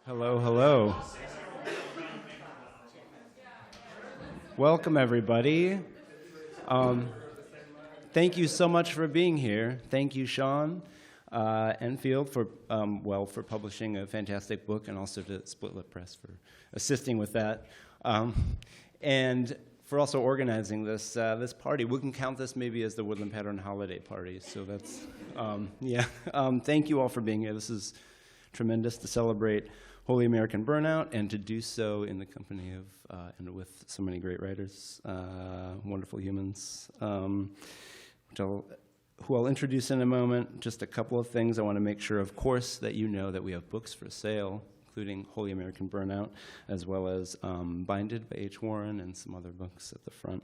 Hello, hello. Welcome, everybody. Thank you so much for being here. Thank you, Sean Enfield, for publishing a fantastic book, and also to Split Lip Press for assisting with that, and for also organizing this party. We can count this maybe as the Woodland Pattern Holiday Party. So that's thank you all for being here. This is tremendous to celebrate Holy American Burnout, and to do so in the company of and with so many great writers, wonderful humans, who I'll introduce in a moment. Just a couple of things. I want to make sure, of course, that you know that we have books for sale, including Holy American Burnout, as well as Binded by H. Warren and some other books at the front.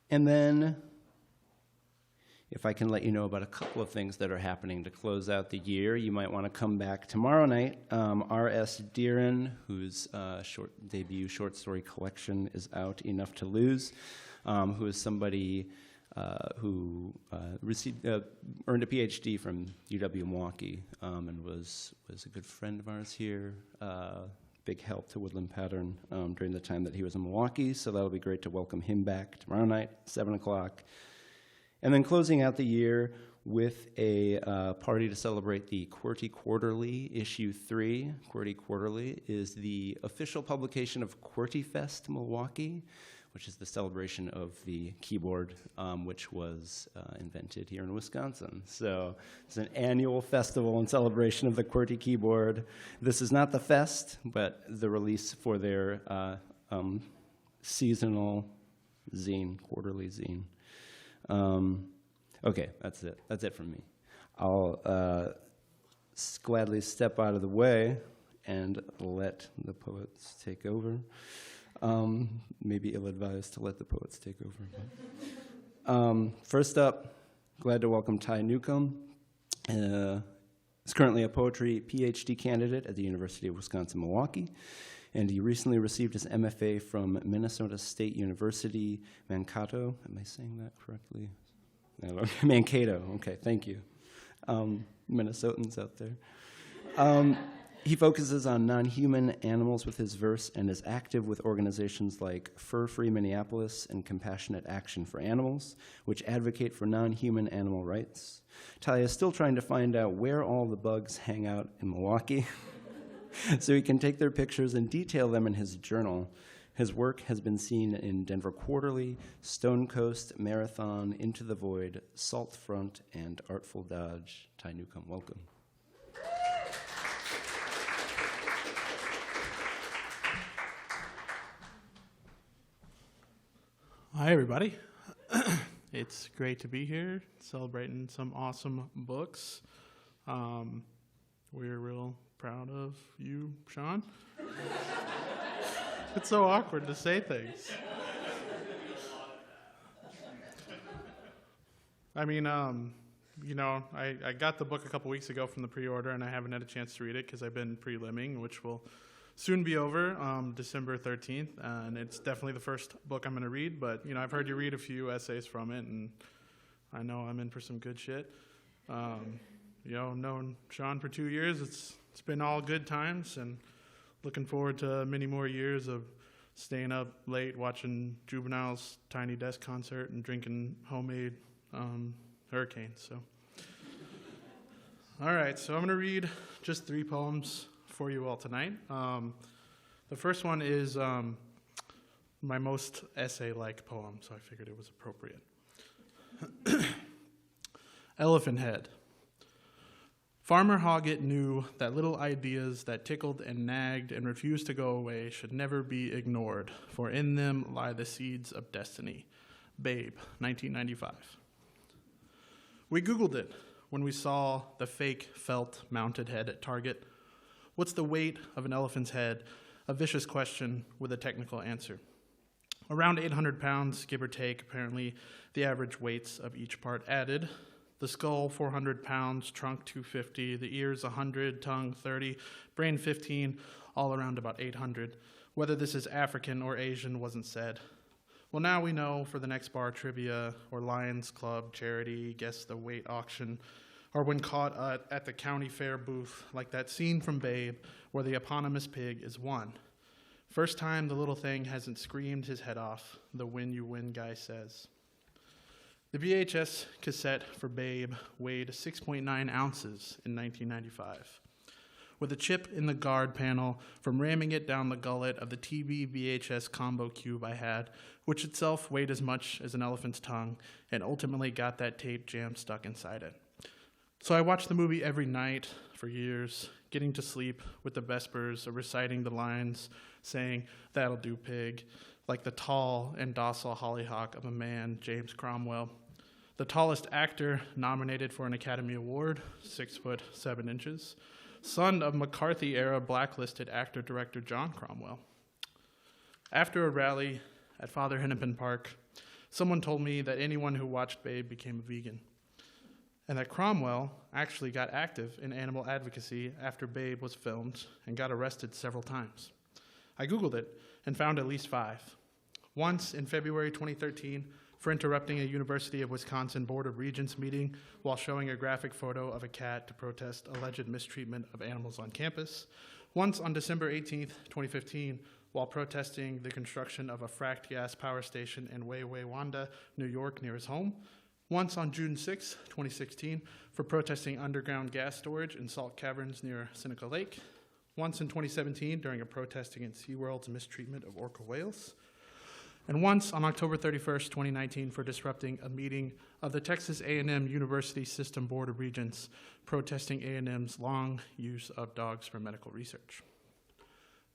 And then, if I can let you know about a couple of things that are happening to close out the year, you might want to come back tomorrow night. R.S. Deeren, whose debut short story collection is out, Enough to Lose, who is somebody who earned a PhD from UW-Milwaukee, and was a good friend of ours here. Big help to Woodland Pattern during the time that he was in Milwaukee, so that'll be great to welcome him back tomorrow night, 7 o'clock. And then closing out the year with a party to celebrate the QWERTY Quarterly, Issue 3. QWERTY Quarterly is the official publication of QWERTY Fest Milwaukee, which is the celebration of the keyboard, which was invented here in Wisconsin. So it's an annual festival and celebration of the QWERTY keyboard. This is not the fest, but the release for their seasonal zine, quarterly zine. Okay, that's it. That's it from me. I'll gladly step out of the way and let the poets take over. Maybe ill-advised to let the poets take over. First up, glad to welcome Ty Newcomb. He's currently a poetry PhD candidate at the University of Wisconsin-Milwaukee, and he recently received his MFA from Minnesota State University, Mankato. Am I saying that correctly? No, Mankato, okay, thank you. Minnesotans out there. He focuses on non-human animals with his verse and is active with organizations like Fur Free Minneapolis and Compassionate Action for Animals, which advocate for non-human animal rights. Ty is still trying to find out where all the bugs hang out in Milwaukee, so he can take their pictures and detail them in his journal. His work has been seen in Denver Quarterly, Stone Coast, Marathon, Into the Void, Salt Front, and Artful Dodge. Ty Newcomb, welcome. Hi, everybody. It's great to be here, celebrating some awesome books. We're real proud of you, Sean. It's so awkward to say things. I mean, I got the book a couple weeks ago from the pre-order, and I haven't had a chance to read it because I've been pre-limming, which will soon be over, December 13th, and it's definitely the first book I'm going to read, but, I've heard you read a few essays from it, and I know I'm in for some good shit. Known Sean for 2 years, it's been all good times, and looking forward to many more years of staying up late watching Juvenile's Tiny Desk concert and drinking homemade hurricanes. So, all right, so I'm going to read just 3 poems for you all tonight. The first one is my most essay-like poem, so I figured it was appropriate. Elephant Head. Farmer Hoggett knew that little ideas that tickled and nagged and refused to go away should never be ignored, for in them lie the seeds of destiny. Babe, 1995. We Googled it when we saw the fake felt mounted head at Target. What's the weight of an elephant's head? A vicious question with a technical answer. Around 800 pounds, give or take, apparently, the average weights of each part added. The skull, 400 pounds, trunk 250, the ears 100, tongue 30, brain 15, all around about 800. Whether this is African or Asian wasn't said. Well, now we know for the next bar trivia or Lions Club charity, guess the weight auction, or when caught at the county fair booth, like that scene from Babe where the eponymous pig is won. First time the little thing hasn't screamed his head off, the win you win guy says. The VHS cassette for Babe weighed 6.9 ounces in 1995, with a chip in the guard panel from ramming it down the gullet of the TV VHS combo cube I had, which itself weighed as much as an elephant's tongue and ultimately got that tape jam stuck inside it. So I watched the movie every night for years, getting to sleep with the vespers of reciting the lines saying, "That'll do, pig," like the tall and docile hollyhock of a man, James Cromwell. The tallest actor nominated for an Academy Award, 6'7", son of McCarthy-era blacklisted actor-director John Cromwell. After a rally at Father Hennepin Park, someone told me that anyone who watched Babe became a vegan, and that Cromwell actually got active in animal advocacy after Babe was filmed and got arrested several times. I Googled it and found at least 5. Once in February 2013 for interrupting a University of Wisconsin Board of Regents meeting while showing a graphic photo of a cat to protest alleged mistreatment of animals on campus. Once on December 18th, 2015, while protesting the construction of a fracked gas power station in Wawanda, New York, near his home. Once on June 6, 2016, for protesting underground gas storage in salt caverns near Seneca Lake. Once in 2017 during a protest against SeaWorld's mistreatment of orca whales. And once on October 31st, 2019, for disrupting a meeting of the Texas A&M University System Board of Regents protesting A&M's long use of dogs for medical research.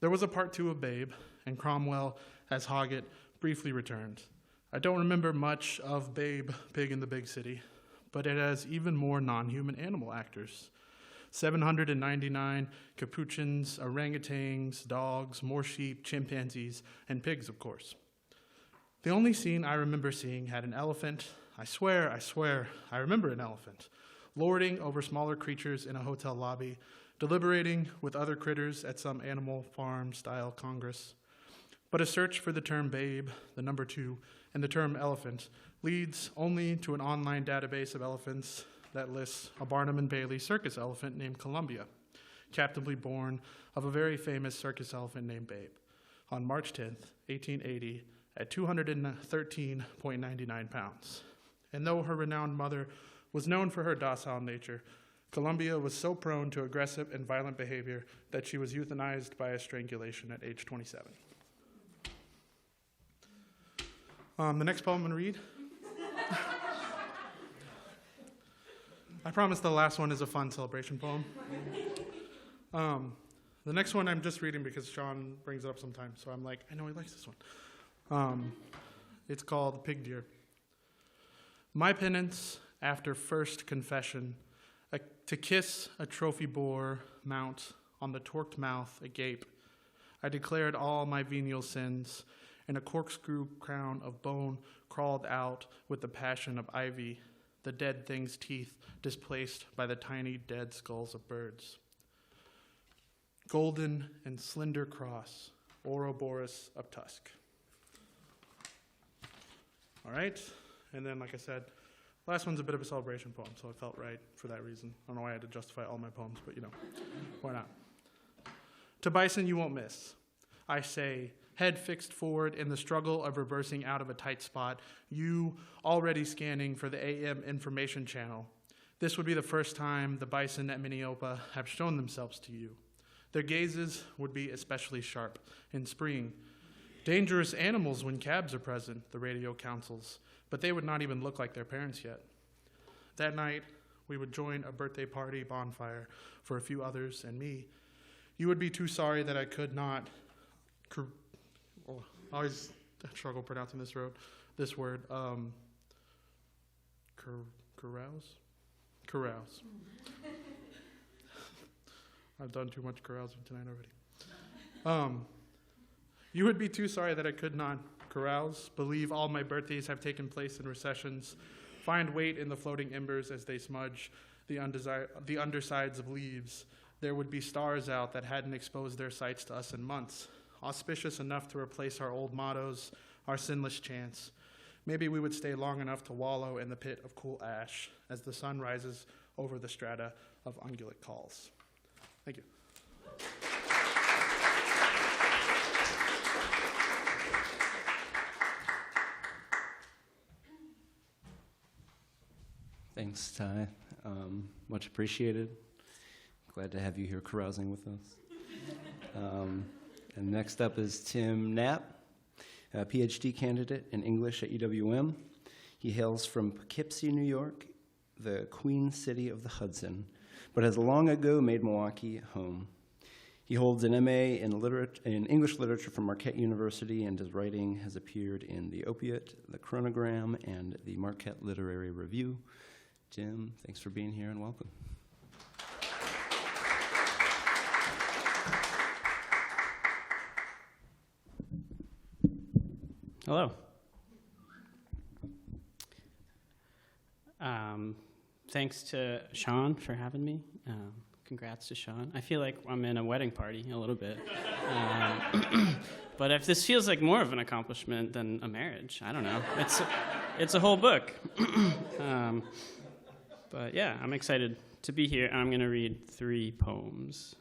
There was a part 2 of Babe, and Cromwell, as Hoggett, briefly returned. I don't remember much of Babe, Pig in the Big City, but it has even more non-human animal actors. 799 capuchins, orangutans, dogs, more sheep, chimpanzees, and pigs, of course. The only scene I remember seeing had an elephant. I swear, I remember an elephant, lording over smaller creatures in a hotel lobby, deliberating with other critters at some animal farm-style congress. But a search for the term babe, the number 2, and the term elephant leads only to an online database of elephants that lists a Barnum and Bailey circus elephant named Columbia, captively born of a very famous circus elephant named Babe, on March 10th, 1880, at 213.99 pounds. And though her renowned mother was known for her docile nature, Columbia was so prone to aggressive and violent behavior that she was euthanized by a strangulation at age 27. The next poem I'm going to read. I promise the last one is a fun celebration poem. The next one I'm just reading because Sean brings it up sometimes, so I'm like, I know he likes this one. It's called Pig Deer. My penance after first confession, to kiss a trophy boar mount on the torqued mouth agape, I declared all my venial sins, and a corkscrew crown of bone crawled out with the passion of ivy, the dead thing's teeth displaced by the tiny dead skulls of birds. Golden and slender cross, Ouroboros of Tusk. All right, and then like I said, last one's a bit of a celebration poem, so it felt right for that reason. I don't know why I had to justify all my poems, but why not? To bison you won't miss. I say, head fixed forward in the struggle of reversing out of a tight spot, you already scanning for the AM information channel. This would be the first time the bison at Minneopa have shown themselves to you. Their gazes would be especially sharp in spring. Dangerous animals when cabs are present, the radio counsels, but they would not even look like their parents yet. That night, we would join a birthday party bonfire for a few others and me. You would be too sorry that I could not, I always struggle pronouncing this word, carouse. I've done too much carousing tonight already. You would be too sorry that I could not carouse, believe all my birthdays have taken place in recessions, find weight in the floating embers as they smudge the undersides of leaves. There would be stars out that hadn't exposed their sights to us in months, auspicious enough to replace our old mottos, our sinless chants. Maybe we would stay long enough to wallow in the pit of cool ash as the sun rises over the strata of ungulate calls. Thank you. Thanks, Ty. Much appreciated. Glad to have you here carousing with us. And next up is Tim Knapp, a PhD candidate in English at UWM. He hails from Poughkeepsie, New York, the Queen City of the Hudson, but has long ago made Milwaukee home. He holds an MA in English literature from Marquette University, and his writing has appeared in The Opiate, The Chronogram, and the Marquette Literary Review. Tim, thanks for being here and welcome. Hello. Thanks to Sean for having me. Congrats to Sean. I feel like I'm in a wedding party a little bit. But if this feels like more of an accomplishment than a marriage, I don't know. It's a whole book. But yeah, I'm excited to be here. I'm going to read 3 poems.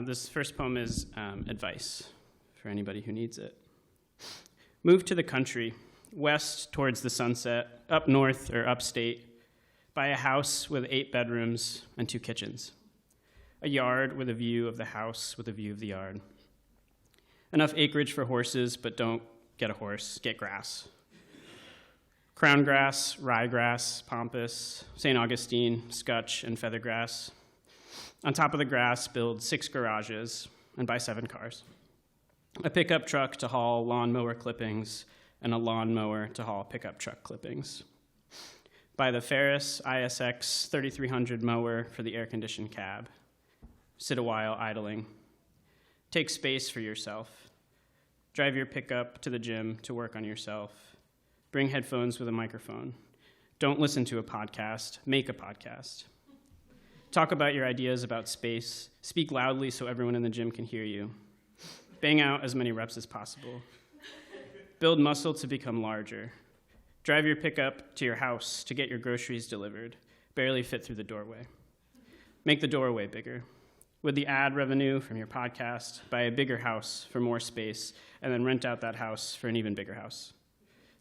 This first poem is advice for anybody who needs it. Move to the country, west towards the sunset, up north or upstate, buy a house with 8 bedrooms and 2 kitchens, a yard with a view of the house with a view of the yard, enough acreage for horses, but don't get a horse, get grass. Crown grass, ryegrass, pampas, St. Augustine, scutch, and feathergrass. On top of the grass, build 6 garages and buy 7 cars. A pickup truck to haul lawnmower clippings and a lawnmower to haul pickup truck clippings. Buy the Ferris ISX 3300 mower for the air-conditioned cab. Sit a while idling. Take space for yourself. Drive your pickup to the gym to work on yourself. Bring headphones with a microphone. Don't listen to a podcast. Make a podcast. Talk about your ideas about space. Speak loudly so everyone in the gym can hear you. Bang out as many reps as possible. Build muscle to become larger. Drive your pickup to your house to get your groceries delivered. Barely fit through the doorway. Make the doorway bigger. With the ad revenue from your podcast, buy a bigger house for more space, and then rent out that house for an even bigger house.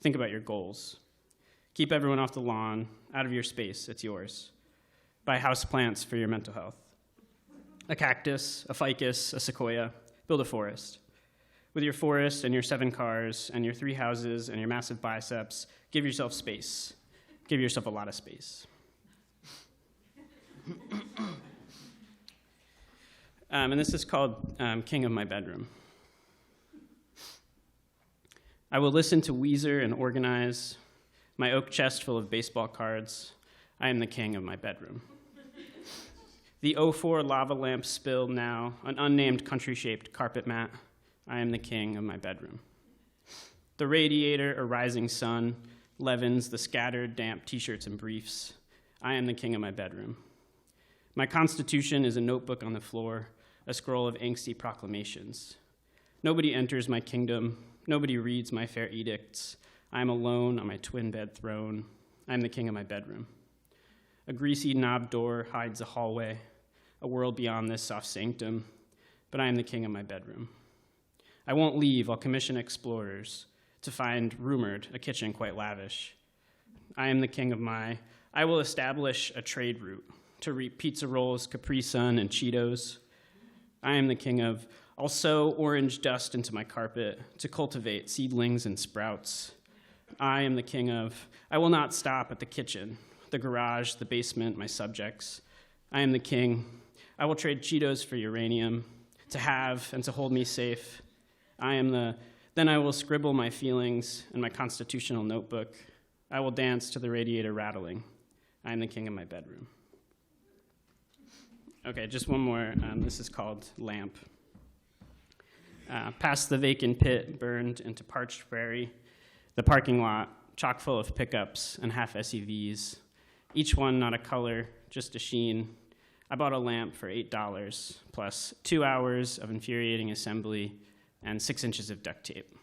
Think about your goals. Keep everyone off the lawn, out of your space, it's yours. Buy houseplants for your mental health. A cactus, a ficus, a sequoia. Build a forest. With your forest and your 7 cars and your 3 houses and your massive biceps, give yourself space. Give yourself a lot of space. And this is called King of My Bedroom. I will listen to Weezer and organize my oak chest full of baseball cards. I am the king of my bedroom. The 04 lava lamp spilled now, an unnamed country-shaped carpet mat. I am the king of my bedroom. The radiator, a rising sun, leavens the scattered, damp t-shirts and briefs. I am the king of my bedroom. My constitution is a notebook on the floor, a scroll of angsty proclamations. Nobody enters my kingdom. Nobody reads my fair edicts. I am alone on my twin-bed throne. I am the king of my bedroom. A greasy knob door hides a hallway, a world beyond this soft sanctum, but I am the king of my bedroom. I won't leave. I'll commission explorers to find, rumored, a kitchen quite lavish. I am the king of my... I will establish a trade route to reap pizza rolls, Capri Sun, and Cheetos. I am the king of... I'll sow orange dust into my carpet to cultivate seedlings and sprouts. I am the king of... I will not stop at the kitchen, the garage, the basement, my subjects. I am the king. I will trade Cheetos for uranium, to have and to hold me safe. I am the... Then I will scribble my feelings in my constitutional notebook. I will dance to the radiator rattling. I am the king of my bedroom. Okay, just one more. This is called Lamp. Past the vacant pit, burned into parched prairie, the parking lot, chock full of pickups and half SUVs, each one not a color, just a sheen. I bought a lamp for $8, plus 2 hours of infuriating assembly and 6 inches of duct tape.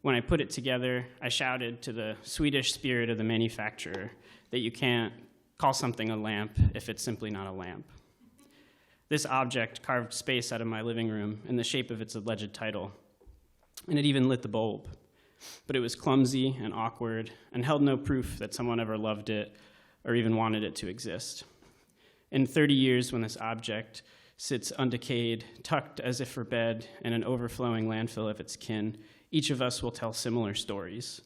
When I put it together, I shouted to the Swedish spirit of the manufacturer that you can't call something a lamp if it's simply not a lamp. This object carved space out of my living room in the shape of its alleged title, and it even lit the bulb. But it was clumsy and awkward and held no proof that someone ever loved it or even wanted it to exist. In 30 years, when this object sits undecayed, tucked as if for bed in an overflowing landfill of its kin, each of us will tell similar stories,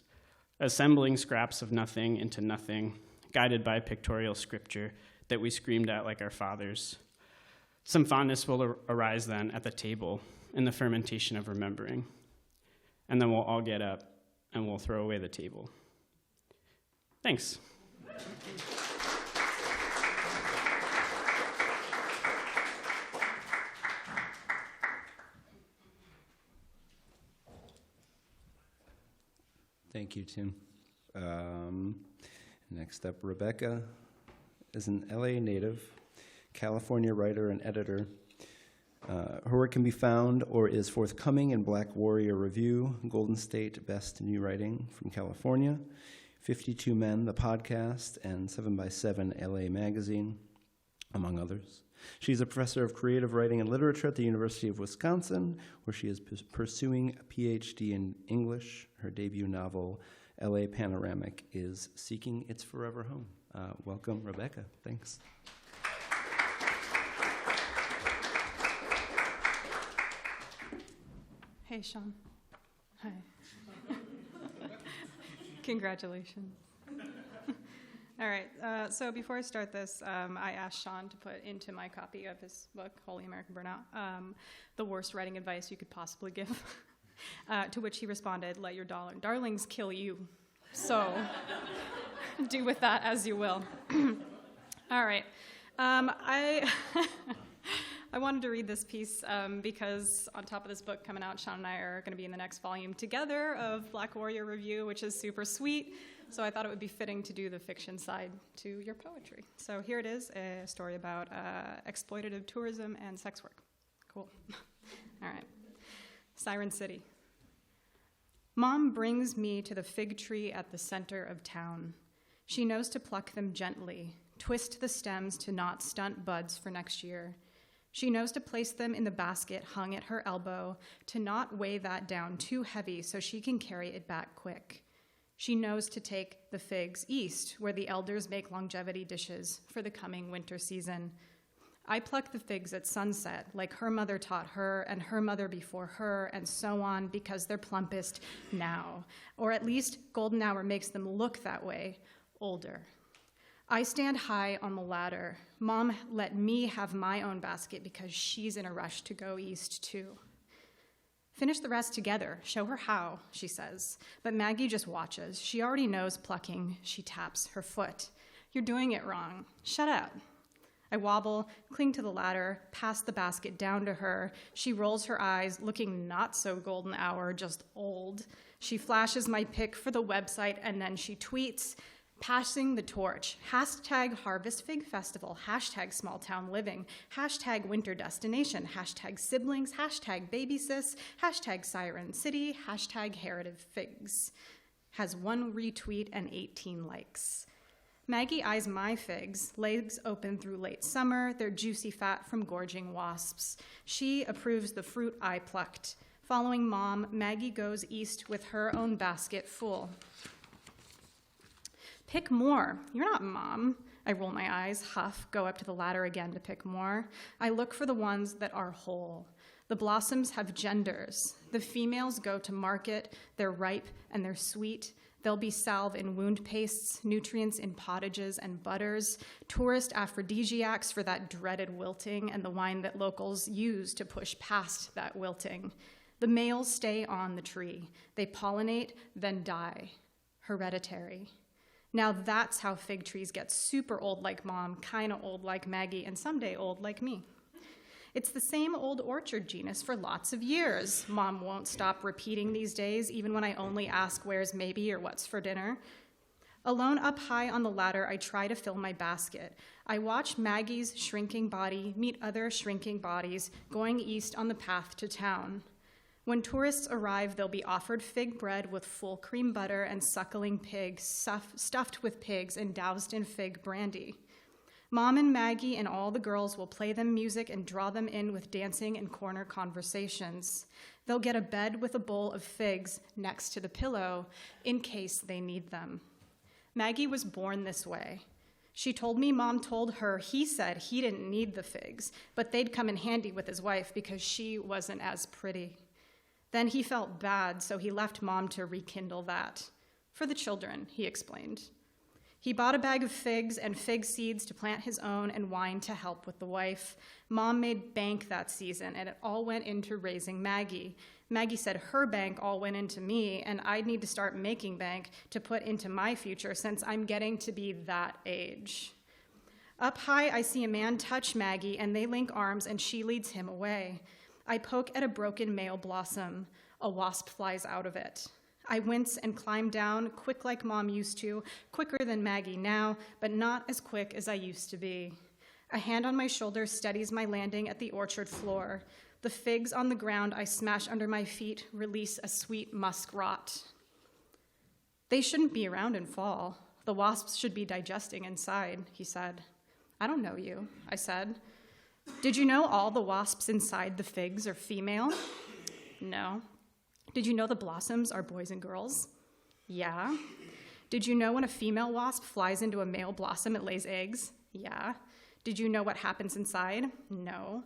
assembling scraps of nothing into nothing, guided by pictorial scripture that we screamed at like our fathers. Some fondness will arise then at the table in the fermentation of remembering. And then we'll all get up and we'll throw away the table. Thanks. Thank you, Tim. Next up, Rebecca is an LA native, California writer and editor. Her work can be found or is forthcoming in Black Warrior Review, Golden State Best New Writing from California, 52 Men, the podcast, and 7x7 LA Magazine, among others. She's a professor of creative writing and literature at the University of Wisconsin, where she is pursuing a PhD in English. Her debut novel, LA Panoramic, is seeking its forever home. Welcome, Rebecca. Thanks. Hey, Sean. Hi. Congratulations. All right, so before I start this, I asked Sean to put into my copy of his book, Holy American Burnout, the worst writing advice you could possibly give, to which he responded, let your darlings kill you. So do with that as you will. All right. I wanted to read this piece because on top of this book coming out, Sean and I are going to be in the next volume together of Black Warrior Review, which is super sweet. So I thought it would be fitting to do the fiction side to your poetry. So here it is, a story about exploitative tourism and sex work. Cool. All right. Siren City. Mom brings me to the fig tree at the center of town. She knows to pluck them gently, twist the stems to not stunt buds for next year. She knows to place them in the basket hung at her elbow, to not weigh that down too heavy so she can carry it back quick. She knows to take the figs east, where the elders make longevity dishes for the coming winter season. I pluck the figs at sunset, like her mother taught her and her mother before her, and so on, because they're plumpest now. Or at least golden hour makes them look that way, older. I stand high on the ladder. Mom let me have my own basket because she's in a rush to go east, too. Finish the rest together. Show her how, she says. But Maggie just watches. She already knows plucking. She taps her foot. You're doing it wrong. Shut up. I wobble, cling to the ladder, pass the basket down to her. She rolls her eyes, looking not so golden hour, just old. She flashes my pic for the website, and then she tweets, passing the torch, hashtag Harvest Fig Festival, hashtag small town living, hashtag winter destination, hashtag siblings, hashtag baby sis, hashtag Siren City, hashtag Heritage Figs. Has 1 retweet and 18 likes. Maggie eyes my figs, legs open through late summer, their juicy fat from gorging wasps. She approves the fruit I plucked. Following Mom, Maggie goes east with her own basket full. Pick more. You're not Mom. I roll my eyes, huff, go up to the ladder again to pick more. I look for the ones that are whole. The blossoms have genders. The females go to market. They're ripe and they're sweet. There'll be salve in wound pastes, nutrients in pottages and butters, tourist aphrodisiacs for that dreaded wilting, and the wine that locals use to push past that wilting. The males stay on the tree. They pollinate, then die. Hereditary. Now that's how fig trees get super old like Mom, kind of old like Maggie, and someday old like me. It's the same old orchard genus for lots of years. Mom won't stop repeating these days, even when I only ask where's maybe or what's for dinner. Alone up high on the ladder, I try to fill my basket. I watch Maggie's shrinking body meet other shrinking bodies going east on the path to town. When tourists arrive, they'll be offered fig bread with full cream butter and suckling pigs stuffed with pigs and doused in fig brandy. Mom and Maggie and all the girls will play them music and draw them in with dancing and corner conversations. They'll get a bed with a bowl of figs next to the pillow in case they need them. Maggie was born this way. She told me Mom told her he said he didn't need the figs, but they'd come in handy with his wife because she wasn't as pretty. Then he felt bad, so he left Mom to rekindle that. For the children, he explained. He bought a bag of figs and fig seeds to plant his own and wine to help with the wife. Mom made bank that season, and it all went into raising Maggie. Maggie said her bank all went into me, and I'd need to start making bank to put into my future since I'm getting to be that age. Up high, I see a man touch Maggie, and they link arms, and she leads him away. I poke at a broken male blossom. A wasp flies out of it. I wince and climb down, quick like Mom used to, quicker than Maggie now, but not as quick as I used to be. A hand on my shoulder steadies my landing at the orchard floor. The figs on the ground I smash under my feet release a sweet musk rot. They shouldn't be around in fall. The wasps should be digesting inside, he said. I don't know you, I said. Did you know all the wasps inside the figs are female? No. Did you know the blossoms are boys and girls? Yeah. Did you know when a female wasp flies into a male blossom, it lays eggs? Yeah. Did you know what happens inside? No.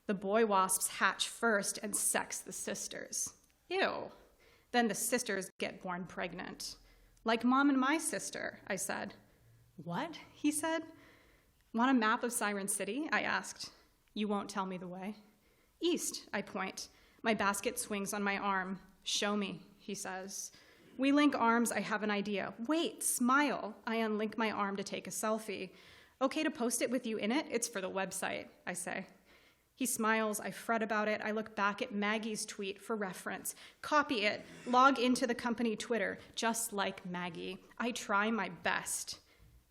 The boy wasps hatch first and sex the sisters. Ew. Then the sisters get born pregnant. Like Mom and my sister, I said. What? He said. Want a map of Siren City? I asked. You won't tell me the way. East, I point. My basket swings on my arm. Show me, he says. We link arms, I have an idea. Wait, smile. I unlink my arm to take a selfie. Okay to post it with you in it? It's for the website, I say. He smiles, I fret about it. I look back at Maggie's tweet for reference. Copy it, log into the company Twitter, just like Maggie. I try my best.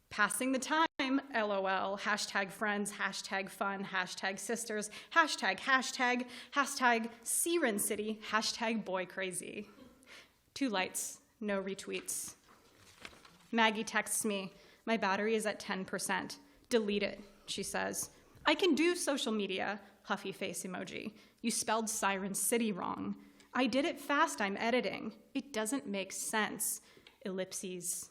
Passing the time, LOL, hashtag friends, hashtag fun, hashtag sisters, hashtag, hashtag Siren City, hashtag boy crazy. 2 lights, no retweets. Maggie texts me, my battery is at 10%. Delete it, she says. I can do social media, huffy face emoji. You spelled Siren City wrong. I did it fast, I'm editing. It doesn't make sense. Ellipses.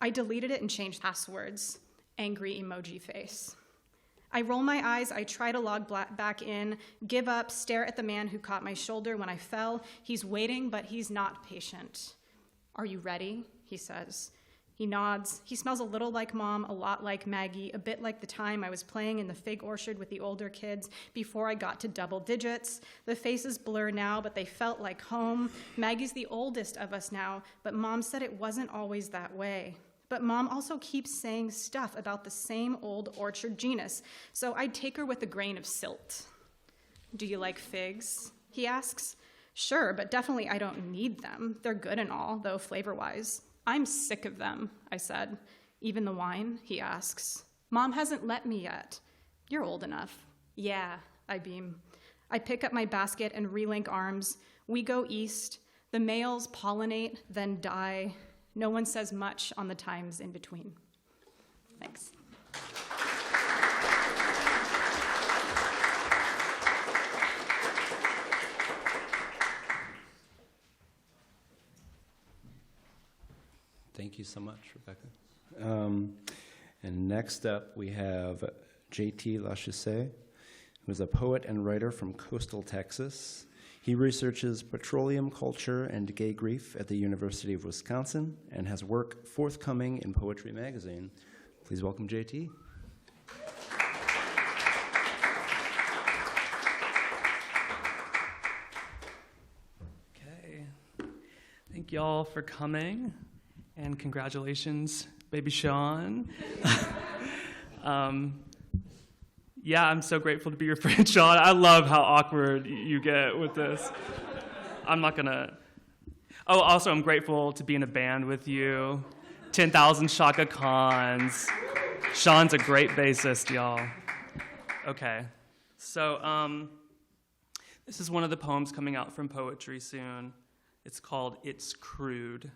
I deleted it and changed passwords. Angry emoji face. I roll my eyes, I try to log back in, give up, stare at the man who caught my shoulder when I fell. He's waiting, but he's not patient. Are you ready? He says. He nods. He smells a little like Mom, a lot like Maggie, a bit like the time I was playing in the fig orchard with the older kids before I got to double digits. The faces blur now, but they felt like home. Maggie's the oldest of us now, but Mom said it wasn't always that way. But Mom also keeps saying stuff about the same old orchard genus, so I'd take her with a grain of silt. Do you like figs? He asks. Sure, but definitely I don't need them. They're good and all, though flavor-wise. I'm sick of them, I said. Even the wine? He asks. Mom hasn't let me yet. You're old enough. Yeah, I beam. I pick up my basket and relink arms. We go east. The males pollinate, then die. No one says much on the times in between. Thanks. Thank you so much, Rebecca. And next up, we have J.T. Lachausse, who is a poet and writer from coastal Texas. He researches petroleum culture and gay grief at the University of Wisconsin and has work forthcoming in Poetry Magazine. Please welcome J.T. Okay. Thank y'all for coming, and congratulations, baby Sean. Yeah, I'm so grateful to be your friend, Sean. I love how awkward you get with this. I'm not gonna... Oh, also, I'm grateful to be in a band with you. 10,000 Shaka Khans. Sean's a great bassist, y'all. Okay, so This is one of the poems coming out from poetry soon. It's called It's Crude.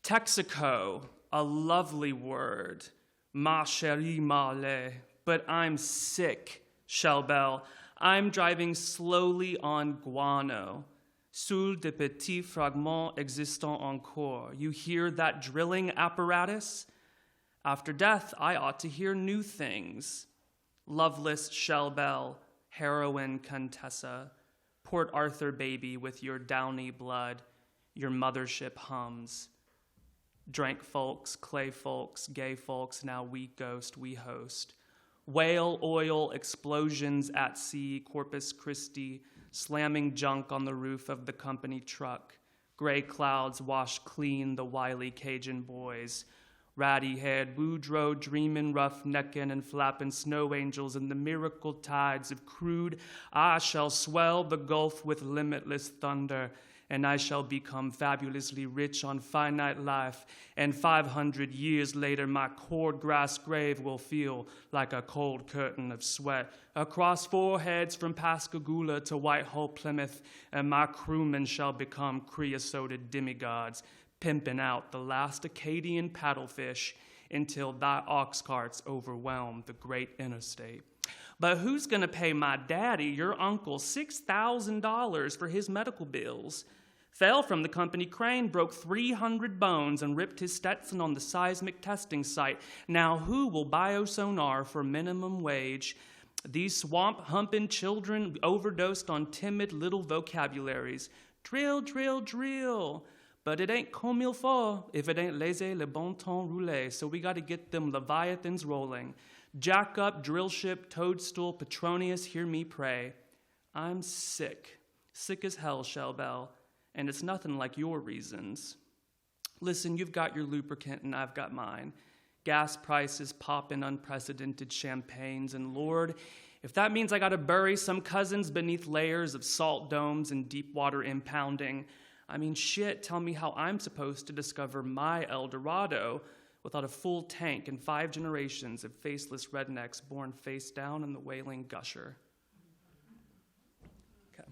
Texaco, a lovely word. Ma chérie Marley, but I'm sick, Shelbel. I'm driving slowly on guano. Sous de petits fragments existant encore. You hear that drilling apparatus? After death, I ought to hear new things. Loveless Shelbel, heroine Contessa, Port Arthur baby with your downy blood, your mothership hums. Drank folks, clay folks, gay folks, now we ghost, we host. Whale oil explosions at sea, Corpus Christi, slamming junk on the roof of the company truck. Gray clouds wash clean the wily Cajun boys. Ratty-haired Boudreaux dreaming rough-necking and flapping snow angels in the miracle tides of crude. I shall swell the gulf with limitless thunder, and I shall become fabulously rich on finite life, and 500 years later my cord grass grave will feel like a cold curtain of sweat across foreheads from Pascagoula to Whitehall, Plymouth, and my crewmen shall become creosoted demigods, pimping out the last Acadian paddlefish until thy ox carts overwhelm the great interstate. But who's going to pay my daddy, your uncle, $6,000 for his medical bills? Fell from the company crane, broke 300 bones, and ripped his Stetson on the seismic testing site. Now who will biosonar for minimum wage? These swamp-humping children overdosed on timid little vocabularies. Drill, drill, drill. But it ain't comme il faut if it ain't laissez le bon temps rouler. So we got to get them leviathans rolling. Jack up, drill ship, toadstool, Petronius, hear me pray. I'm sick, sick as hell, Shelbel, and it's nothing like your reasons. Listen, you've got your lubricant and I've got mine. Gas prices popping unprecedented champagnes, and Lord, if that means I got to bury some cousins beneath layers of salt domes and deep water impounding, I mean, shit, tell me how I'm supposed to discover my El Dorado without a full tank and 5 generations of faceless rednecks born face down in the wailing gusher. Okay.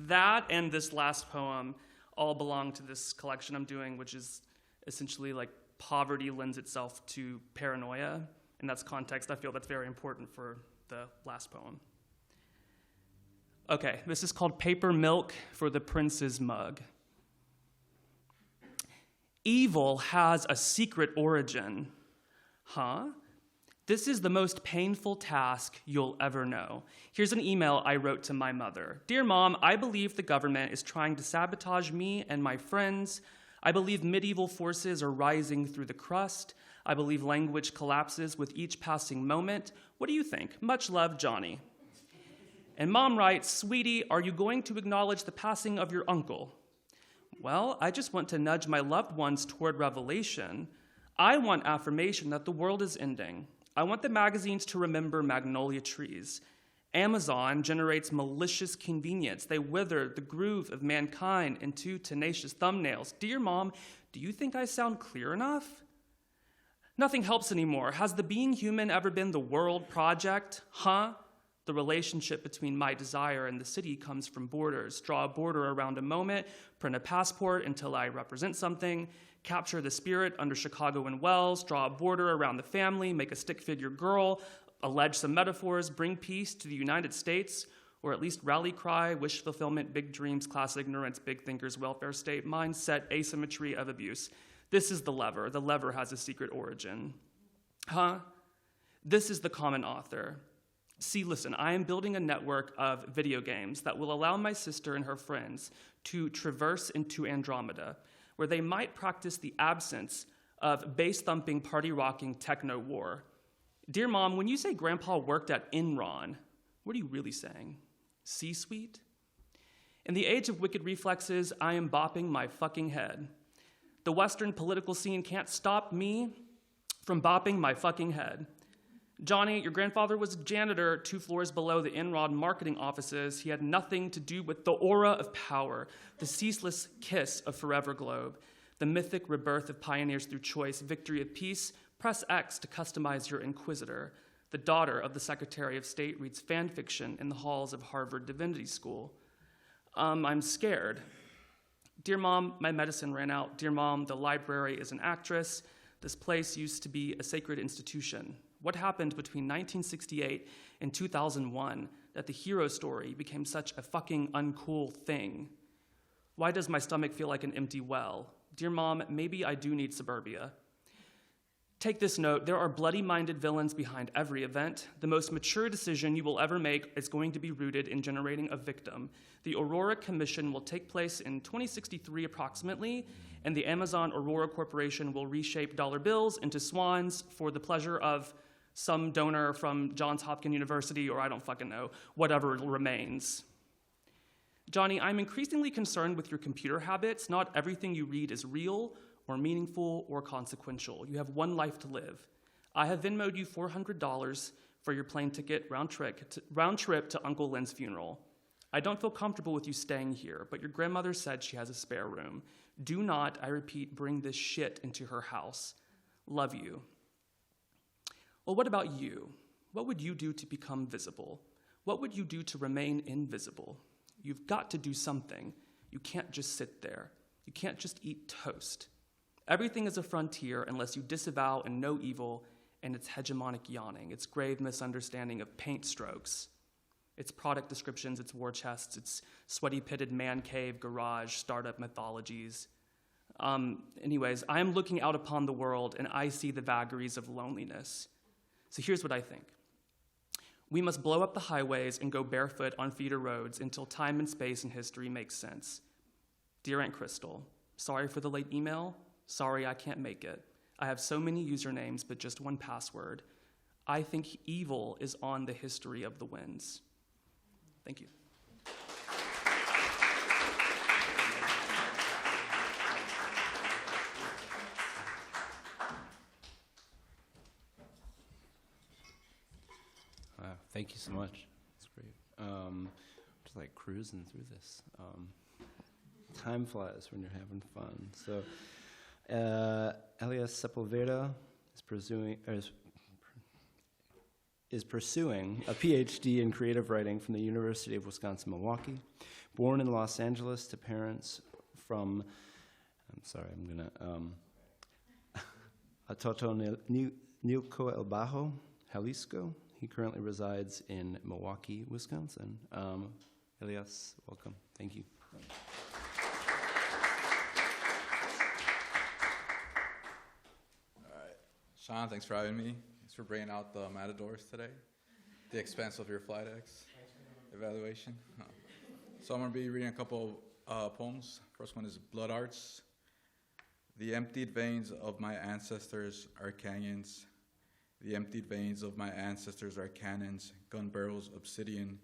That and this last poem all belong to this collection I'm doing, which is essentially like poverty lends itself to paranoia. And that's context. I feel that's very important for the last poem. Okay, this is called Paper Milk for the Prince's Mug. Evil has a secret origin. Huh? This is the most painful task you'll ever know. Here's an email I wrote to my mother. Dear Mom, I believe the government is trying to sabotage me and my friends. I believe medieval forces are rising through the crust. I believe language collapses with each passing moment. What do you think? Much love, Johnny. And Mom writes, Sweetie, are you going to acknowledge the passing of your uncle? Well, I just want to nudge my loved ones toward revelation. I want affirmation that the world is ending. I want the magazines to remember magnolia trees. Amazon generates malicious convenience. They wither the groove of mankind into tenacious thumbnails. Dear Mom, do you think I sound clear enough? Nothing helps anymore. Has the being human ever been the world project? Huh? The relationship between my desire and the city comes from borders. Draw a border around a moment, print a passport until I represent something, capture the spirit under Chicago and Wells, draw a border around the family, make a stick figure girl, allege some metaphors, bring peace to the United States, or at least rally cry, wish fulfillment, big dreams, class ignorance, big thinkers, welfare state, mindset, asymmetry of abuse. This is the lever. The lever has a secret origin. Huh? This is the common author. See, listen, I am building a network of video games that will allow my sister and her friends to traverse into Andromeda, where they might practice the absence of bass-thumping, party-rocking techno war. Dear Mom, when you say Grandpa worked at Enron, what are you really saying? C-suite? In the age of wicked reflexes, I am bopping my fucking head. The Western political scene can't stop me from bopping my fucking head. Johnny, your grandfather was a janitor 2 floors below the Enron marketing offices. He had nothing to do with the aura of power, the ceaseless kiss of Forever Globe, the mythic rebirth of pioneers through choice, victory of peace. Press X to customize your inquisitor. The daughter of the Secretary of State reads fan fiction in the halls of Harvard Divinity School. I'm scared. Dear Mom, my medicine ran out. Dear Mom, the library is an actress. This place used to be a sacred institution. What happened between 1968 and 2001 that the hero story became such a fucking uncool thing? Why does my stomach feel like an empty well? Dear Mom, maybe I do need suburbia. Take this note, there are bloody-minded villains behind every event. The most mature decision you will ever make is going to be rooted in generating a victim. The Aurora Commission will take place in 2063 approximately, and the Amazon Aurora Corporation will reshape dollar bills into swans for the pleasure of some donor from Johns Hopkins University, or I don't fucking know, whatever remains. Johnny, I'm increasingly concerned with your computer habits. Not everything you read is real, or meaningful, or consequential. You have one life to live. I have Venmo'd you $400 for your plane ticket round trip to Uncle Lynn's funeral. I don't feel comfortable with you staying here, but your grandmother said she has a spare room. Do not, I repeat, bring this shit into her house. Love you. Well, what about you? What would you do to become visible? What would you do to remain invisible? You've got to do something. You can't just sit there. You can't just eat toast. Everything is a frontier unless you disavow and know evil and its hegemonic yawning, its grave misunderstanding of paint strokes, its product descriptions, its war chests, its sweaty pitted man cave, garage, startup mythologies. Anyways, I am looking out upon the world and I see the vagaries of loneliness. So here's what I think. We must blow up the highways and go barefoot on feeder roads until time and space and history make sense. Dear Aunt Crystal, sorry for the late email. Sorry I can't make it. I have so many usernames, but just one password. I think evil is on the history of the winds. Thank you. Wow, thank you so much. That's great. Just like cruising through this. Time flies when you're having fun. So, Elias Sepulveda is pursuing a PhD in creative writing from the University of Wisconsin-Milwaukee. Born in Los Angeles to parents from, Atotonilco El Bajo, Jalisco. He currently resides in Milwaukee, Wisconsin. Elias, welcome. Thank you. Sean, thanks for having me. Thanks for bringing out the Matadors today. The expense of your flight X evaluation. So I'm going to be reading a couple poems. First one is Blood Arts. The emptied veins of my ancestors are canyons. The emptied veins of my ancestors are cannons, gun barrels, obsidian.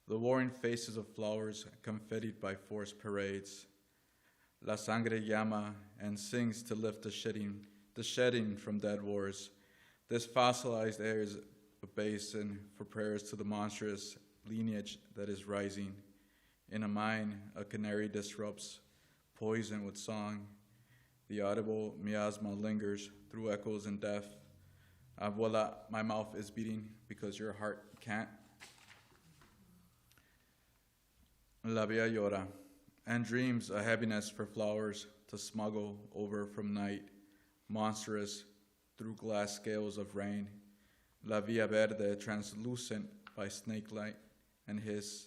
The warring faces of flowers, confettied by forced parades. La sangre llama and sings to lift the shedding from dead wars. This fossilized air is a basin for prayers to the monstrous lineage that is rising. In a mine, a canary disrupts, poison with song. The audible miasma lingers through echoes and death. Abuela, my mouth is beating because your heart can't. La Via llora, and dreams a heaviness for flowers to smuggle over from night, monstrous through glass scales of rain. La Via Verde, translucent by snake-light and hiss.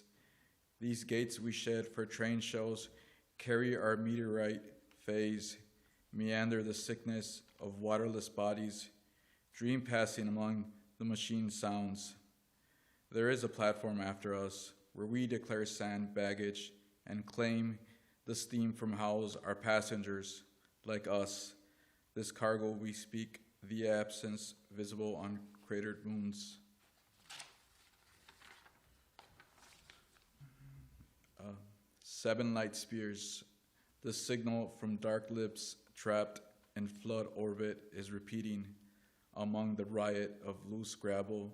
These gates we shed for train shows carry our meteorite phase, meander the sickness of waterless bodies, dream passing among the machine sounds. There is a platform after us where we declare sand baggage and claim the steam from howls our passengers, like us. This cargo we speak, the absence visible on cratered moons. 7 light spears, the signal from dark lips trapped in flood orbit is repeating among the riot of loose gravel,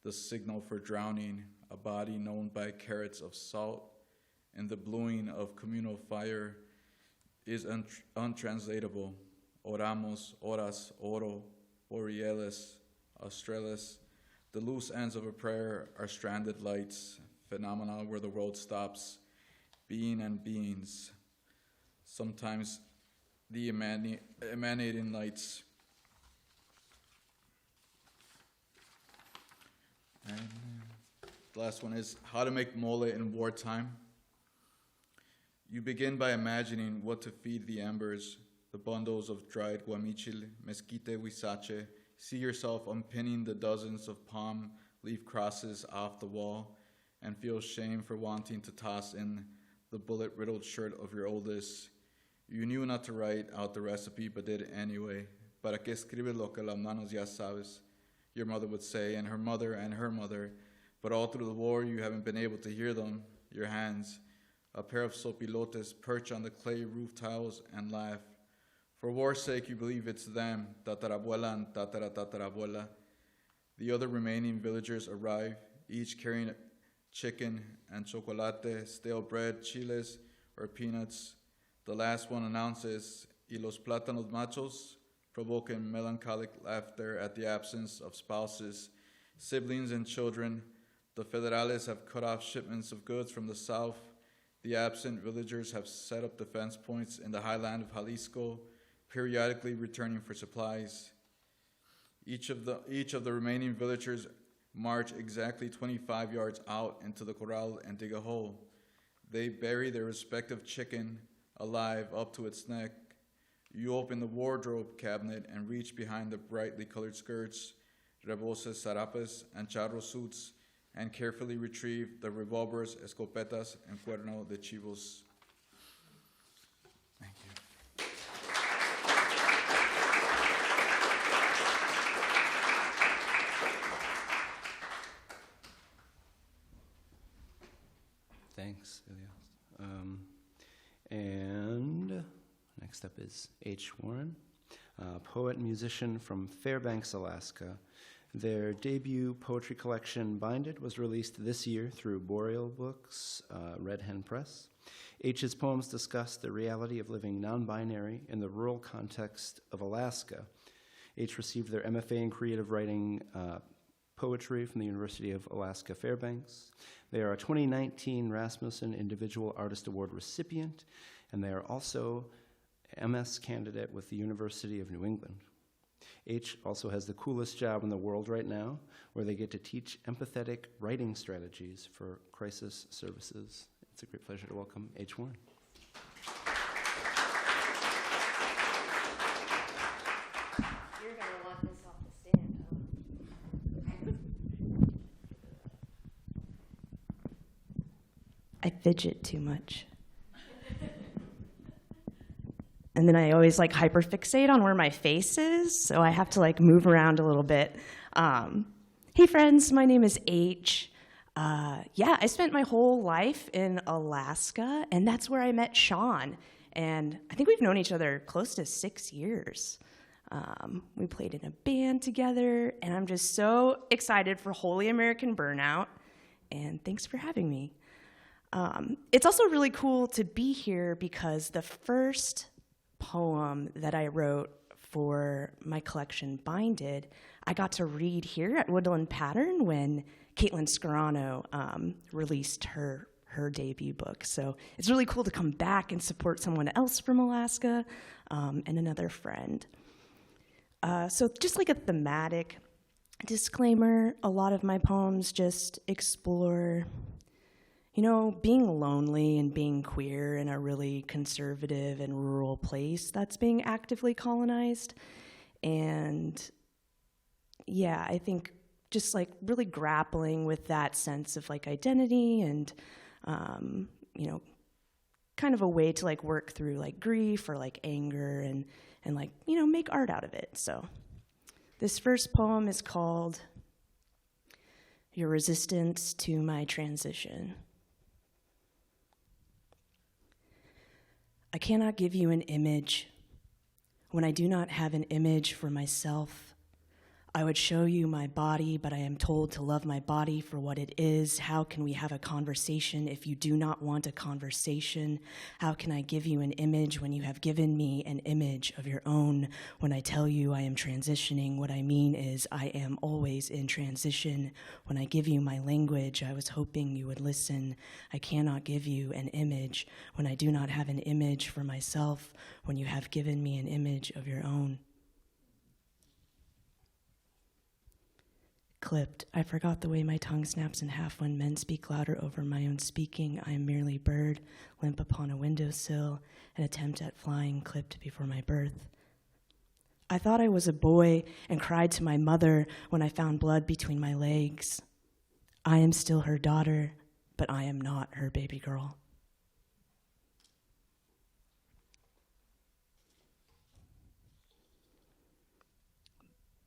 the signal for drowning, a body known by carats of salt, and the bluing of communal fire is untranslatable. Oramos, horas, oro, borealis, australis. The loose ends of a prayer are stranded lights, phenomena where the world stops, being and beings. Sometimes the emanating lights. And the last one is how to make mole in wartime. You begin by imagining what to feed the embers, the bundles of dried guamichil, mesquite, huizache. See yourself unpinning the dozens of palm leaf crosses off the wall and feel shame for wanting to toss in the bullet-riddled shirt of your oldest. You knew not to write out the recipe, but did it anyway. Para que escribes lo que las manos ya sabes, your mother would say, and her mother. But all through the war, you haven't been able to hear them, your hands. A pair of sopilotes perch on the clay roof tiles and laugh. For war's sake, you believe it's them, tatarabuela and tatarabuela. The other remaining villagers arrive, each carrying chicken and chocolate, stale bread, chiles, or peanuts. The last one announces, y los plátanos machos, provoking melancholic laughter at the absence of spouses, siblings, and children. The federales have cut off shipments of goods from the south. The absent villagers have set up defense points in the highland of Jalisco, periodically returning for supplies. Each of the remaining villagers march exactly 25 yards out into the corral and dig a hole. They bury their respective chicken alive up to its neck. You open the wardrobe cabinet and reach behind the brightly colored skirts, reboses, sarapes, and charro suits, and carefully retrieve the revolvers, escopetas, and cuerno de chivos. Thank you. Thanks, Elias. And next up is H. Warren, poet and musician from Fairbanks, Alaska. Their debut poetry collection, Binded, was released this year through Boreal Books, Red Hen Press. H's poems discuss the reality of living non-binary in the rural context of Alaska. H received their MFA in creative writing poetry from the University of Alaska Fairbanks. They are a 2019 Rasmussen Individual Artist Award recipient, and they are also MS candidate with the University of New England. H also has the coolest job in the world right now, where they get to teach empathetic writing strategies for crisis services. It's a great pleasure to welcome H. Warren. You're going to want this off the stand, huh? I fidget too much. And then I always hyperfixate on where my face is, so I have to move around a little bit. Hey friends, my name is H. I spent my whole life in Alaska, and that's where I met Sean. And I think we've known each other close to 6 years. We played in a band together, and I'm just so excited for Holy American Burnout, and thanks for having me. It's also really cool to be here because the first poem that I wrote for my collection Binded, I got to read here at Woodland Pattern when Caitlin Scarano released her debut book. So it's really cool to come back and support someone else from Alaska and another friend. So just like a thematic disclaimer, a lot of my poems just explore being lonely and being queer in a really conservative and rural place that's being actively colonized. And I think just really grappling with that sense of identity and, kind of a way to work through grief or anger and make art out of it. So this first poem is called Your Resistance to My Transition. I cannot give you an image when I do not have an image for myself. I would show you my body, but I am told to love my body for what it is. How can we have a conversation if you do not want a conversation? How can I give you an image when you have given me an image of your own? When I tell you I am transitioning, what I mean is I am always in transition. When I give you my language, I was hoping you would listen. I cannot give you an image when I do not have an image for myself, when you have given me an image of your own. Clipped. I forgot the way my tongue snaps in half when men speak louder over my own speaking. I am merely bird, limp upon a windowsill, an attempt at flying clipped before my birth. I thought I was a boy and cried to my mother when I found blood between my legs. I am still her daughter, but I am not her baby girl.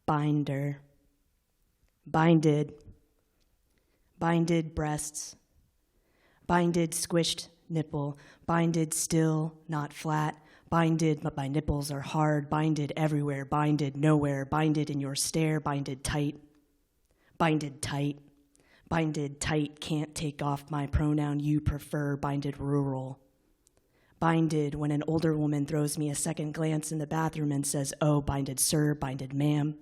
Binder. Binded breasts, binded squished nipple, binded still, not flat, binded but my nipples are hard, binded everywhere, binded nowhere, binded in your stare, binded tight, can't take off my pronoun you prefer, binded rural. Binded when an older woman throws me a second glance in the bathroom and says, oh, binded sir, binded ma'am.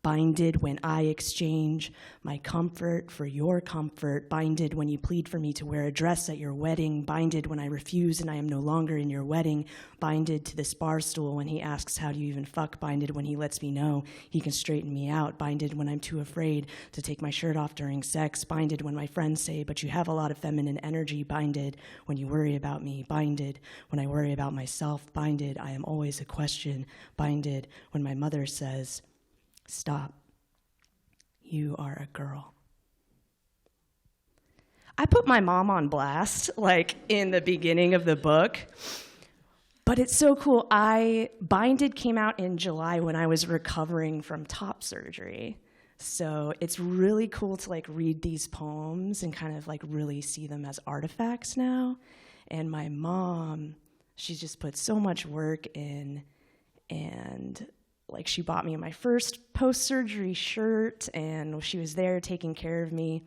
Binded when I exchange my comfort for your comfort. Binded when you plead for me to wear a dress at your wedding. Binded when I refuse and I am no longer in your wedding. Binded to this bar stool when he asks, how do you even fuck? Binded when he lets me know he can straighten me out. Binded when I'm too afraid to take my shirt off during sex. Binded when my friends say, but you have a lot of feminine energy. Binded when you worry about me. Binded when I worry about myself. Binded, I am always a question. Binded when my mother says, stop. You are a girl. I put my mom on blast, like in the beginning of the book, but it's so cool. Binded came out in July when I was recovering from top surgery. So it's really cool to like read these poems and kind of like really see them as artifacts now. And my mom, she's just put so much work in, and like she bought me my first post-surgery shirt, and she was there taking care of me.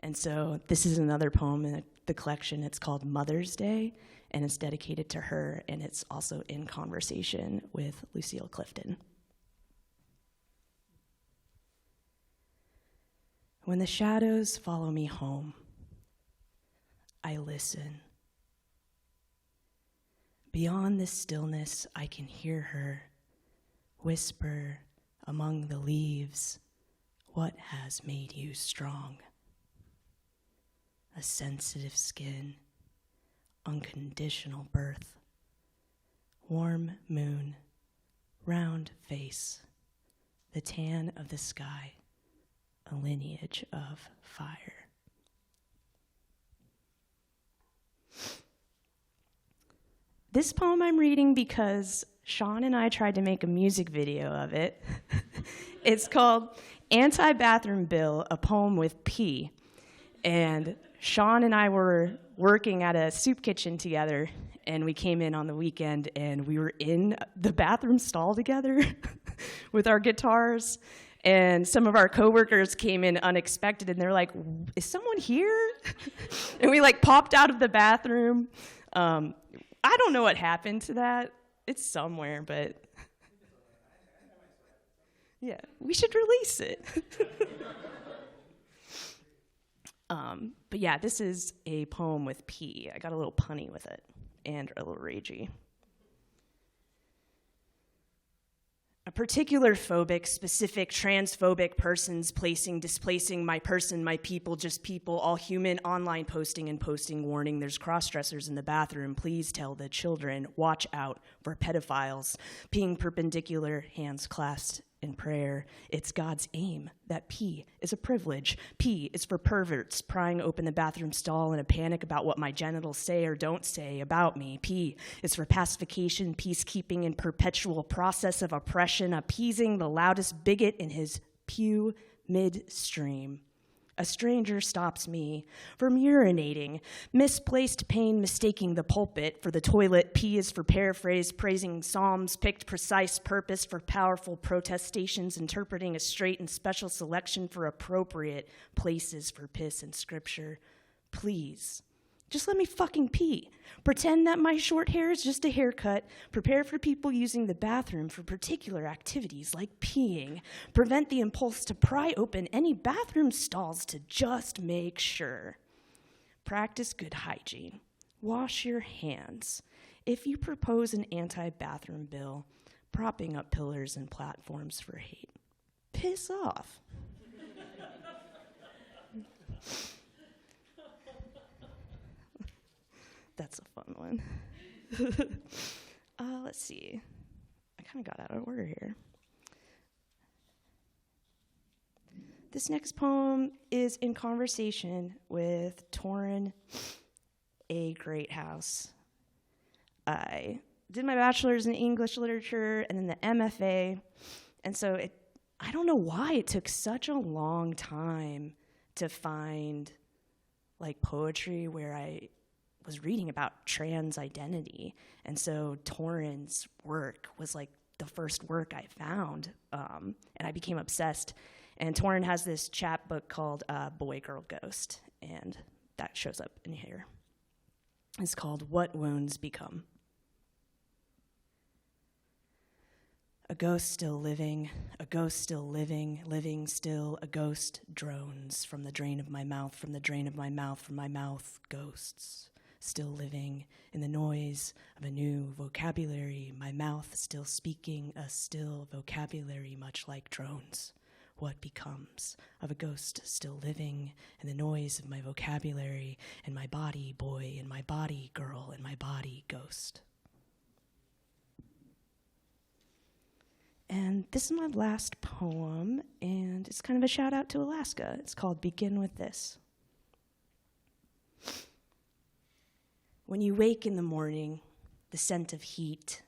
And so this is another poem in the collection. It's called Mother's Day, and it's dedicated to her, and it's also in conversation with Lucille Clifton. When the shadows follow me home, I listen. Beyond this stillness, I can hear her whisper among the leaves, what has made you strong? A sensitive skin, unconditional birth, warm moon, round face, the tan of the sky, a lineage of fire. This poem I'm reading because Sean and I tried to make a music video of it. It's called Anti-Bathroom Bill, a poem with P. And Sean and I were working at a soup kitchen together, and we came in on the weekend, and we were in the bathroom stall together with our guitars. And some of our coworkers came in unexpected, and they're like, is someone here? And we like popped out of the bathroom. I don't know what happened to that. It's somewhere, but yeah, we should release it. But yeah, this is a poem with P. I got a little punny with it and a little ragey. A particular phobic, specific, transphobic persons displacing my person, my people, just people, all human, online posting and posting warning. There's cross-dressers in the bathroom. Please tell the children, watch out for pedophiles. Peeing perpendicular, hands clasped in prayer. It's God's aim that P is a privilege. P is for perverts prying open the bathroom stall in a panic about what my genitals say or don't say about me. P is for pacification, peacekeeping, and perpetual process of oppression, appeasing the loudest bigot in his pew midstream. A stranger stops me from urinating, misplaced pain mistaking the pulpit for the toilet, P is for paraphrase, praising psalms, picked precise purpose for powerful protestations, interpreting a straight and special selection for appropriate places for piss in scripture. Please, just let me fucking pee. Pretend that my short hair is just a haircut. Prepare for people using the bathroom for particular activities like peeing. Prevent the impulse to pry open any bathroom stalls to just make sure. Practice good hygiene. Wash your hands. If you propose an anti-bathroom bill, propping up pillars and platforms for hate, piss off. That's a fun one. Let's see. I kind of got out of order here. This next poem is in conversation with Torrin, a great house. I did my bachelor's in English literature and then the MFA, and so I don't know why it took such a long time to find like poetry where I was reading about trans identity. And so Torrin's work was like the first work I found, and I became obsessed. And Torrin has this chapbook called Boy, Girl, Ghost, and that shows up in here. It's called What Wounds Become. A ghost still living, a ghost still living, living still, a ghost drones from the drain of my mouth, from the drain of my mouth, from my mouth, ghosts. Still living in the noise of a new vocabulary, my mouth still speaking a still vocabulary much like drones. What becomes of a ghost still living in the noise of my vocabulary, and my body boy, and my body girl, and my body ghost. And this is my last poem, and it's kind of a shout out to Alaska. It's called Begin With This. When you wake in the morning, the scent of heat,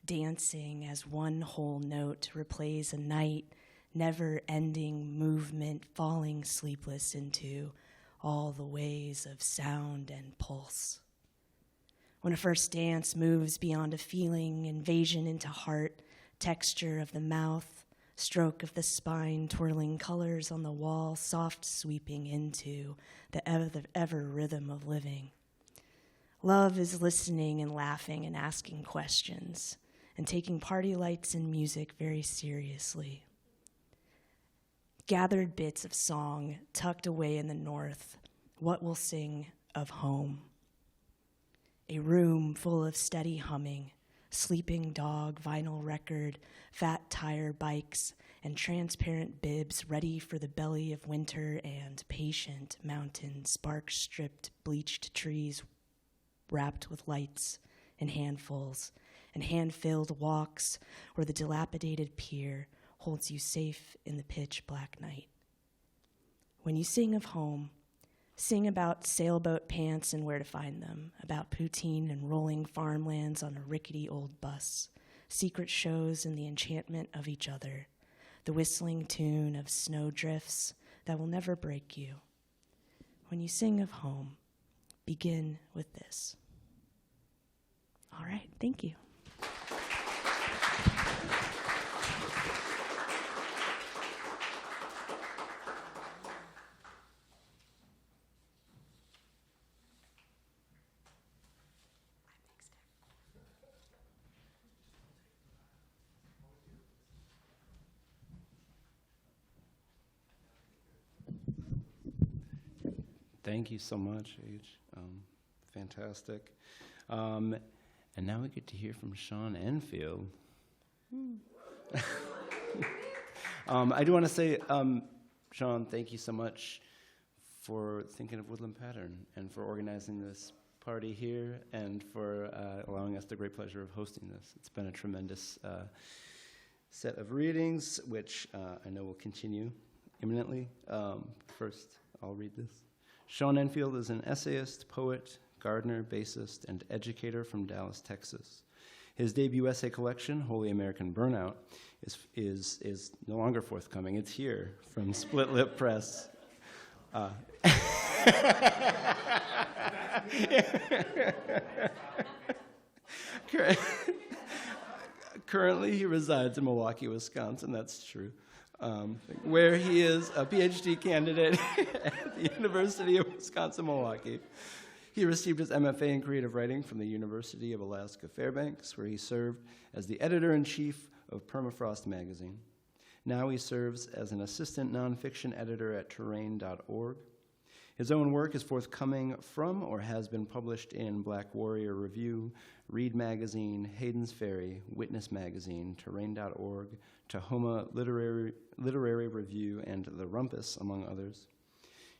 dancing as one whole note replays a night, never-ending movement, falling sleepless into all the ways of sound and pulse. When a first dance moves beyond a feeling, invasion into heart, texture of the mouth, stroke of the spine, twirling colors on the wall, soft sweeping into the ever rhythm of living. Love is listening and laughing and asking questions and taking party lights and music very seriously. Gathered bits of song tucked away in the north, what will sing of home? A room full of steady humming, sleeping dog, vinyl record, fat tire bikes, and transparent bibs ready for the belly of winter and patient mountain, spark-stripped, bleached trees wrapped with lights and handfuls, and hand-filled walks where the dilapidated pier holds you safe in the pitch-black night. When you sing of home, sing about sailboat pants and where to find them, about poutine and rolling farmlands on a rickety old bus, secret shows and the enchantment of each other, the whistling tune of snowdrifts that will never break you. When you sing of home, begin with this. All right, thank you. Thank you so much, H. Fantastic. And now we get to hear from Sean Enfield. I do want to say, Sean, thank you so much for thinking of Woodland Pattern and for organizing this party here and for allowing us the great pleasure of hosting this. It's been a tremendous set of readings, which I know will continue imminently. First, I'll read this. Sean Enfield is an essayist, poet, gardener, bassist, and educator from Dallas, Texas. His debut essay collection, Holy American Burnout, is no longer forthcoming. It's here from Split Lip Press. Currently, he resides in Milwaukee, Wisconsin. That's true. Where he is a PhD candidate at the University of Wisconsin-Milwaukee. He received his MFA in creative writing from the University of Alaska Fairbanks, where he served as the editor-in-chief of Permafrost magazine. Now he serves as an assistant nonfiction editor at terrain.org. His own work is forthcoming from or has been published in Black Warrior Review, Read Magazine, Hayden's Ferry, Witness Magazine, Terrain.org, Tahoma Literary Review, and The Rumpus, among others.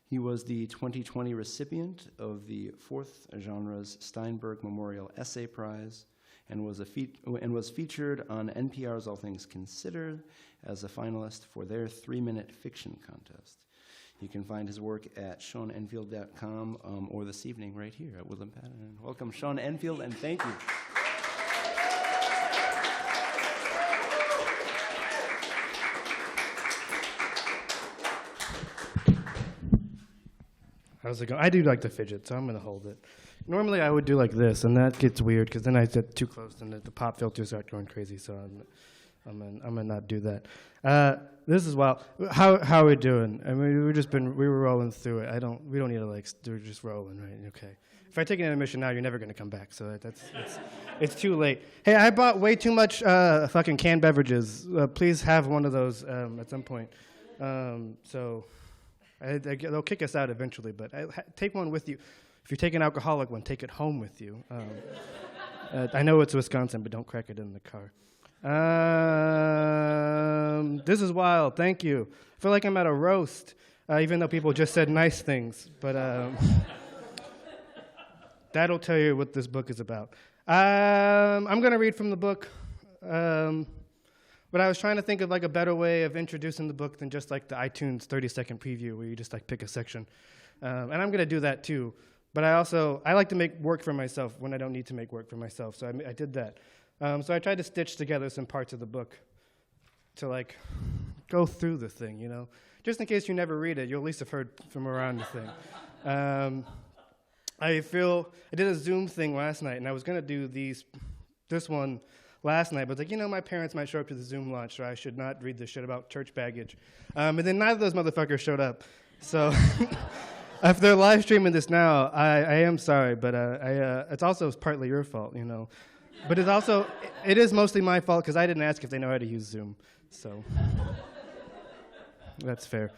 He was the 2020 recipient of the 4th Genres Steinberg Memorial Essay Prize and was featured on NPR's All Things Considered as a finalist for their 3-minute fiction contest. You can find his work at SeanEnfield.com or this evening right here at Woodland Patterson. Welcome, Sean Enfield, and thank you. How's it going? I do like to fidget, so I'm going to hold it. Normally I would do like this, and that gets weird because then I get too close and the pop filters start going crazy, so I'm gonna not do that. This is wild. How are we doing? I mean, we were rolling through it. We don't need to we're just rolling, right? Okay. If I take an intermission now, you're never gonna come back. So it's too late. Hey, I bought way too much fucking canned beverages. Please have one of those at some point. So they'll kick us out eventually, but take one with you. If you take an alcoholic one, take it home with you. I know it's Wisconsin, but don't crack it in the car. This is wild. Thank you. I feel like I'm at a roast, even though people just said nice things. But that'll tell you what this book is about. I'm going to read from the book, but I was trying to think of like a better way of introducing the book than just like the iTunes 30-second preview where you just like pick a section. And I'm going to do that too. But I like to make work for myself when I don't need to make work for myself. So I did that. So I tried to stitch together some parts of the book to like go through the thing, you know. Just in case you never read it, you'll at least have heard from around the thing. I did a Zoom thing last night, and I was going to do this one last night, but like, my parents might show up to the Zoom launch, so I should not read this shit about church baggage. And then neither of those motherfuckers showed up. So if they're live streaming this now, I am sorry, but it's also partly your fault, you know. But it is mostly my fault because I didn't ask if they know how to use Zoom. So that's fair.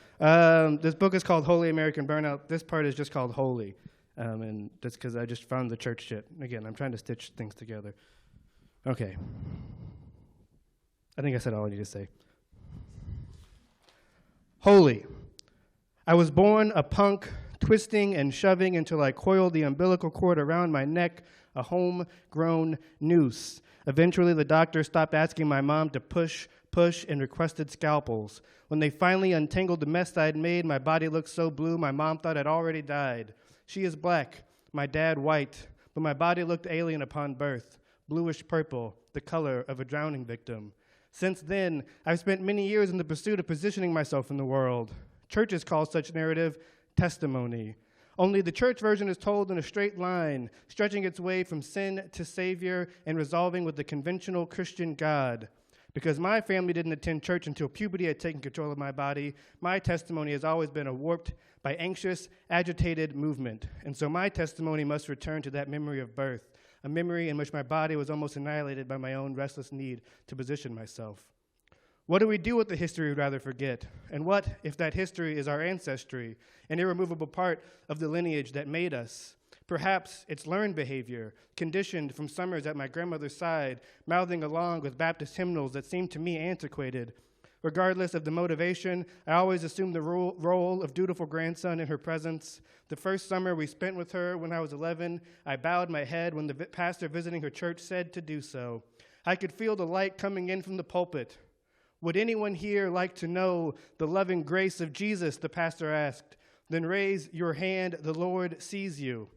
This book is called Holy American Burnout. This part is just called Holy. And that's because I just found the church shit. Again, I'm trying to stitch things together. Okay. I think I said all I need to say. Holy. I was born a punk, twisting and shoving until I coiled the umbilical cord around my neck, a homegrown noose. Eventually, the doctor stopped asking my mom to push, and requested scalpels. When they finally untangled the mess I'd made, my body looked so blue, my mom thought I'd already died. She is black, my dad white, but my body looked alien upon birth, bluish purple, the color of a drowning victim. Since then, I've spent many years in the pursuit of positioning myself in the world. Churches call such narrative testimony. Only the church version is told in a straight line, stretching its way from sin to Savior and resolving with the conventional Christian God. Because my family didn't attend church until puberty had taken control of my body, my testimony has always been warped by anxious, agitated movement. And so my testimony must return to that memory of birth, a memory in which my body was almost annihilated by my own restless need to position myself. What do we do with the history we'd rather forget? And what if that history is our ancestry, an irremovable part of the lineage that made us? Perhaps it's learned behavior, conditioned from summers at my grandmother's side, mouthing along with Baptist hymnals that seemed to me antiquated. Regardless of the motivation, I always assumed the role of dutiful grandson in her presence. The first summer we spent with her when I was 11, I bowed my head when the pastor visiting her church said to do so. I could feel the light coming in from the pulpit. Would anyone here like to know the loving grace of Jesus, the pastor asked. Then raise your hand, the Lord sees you.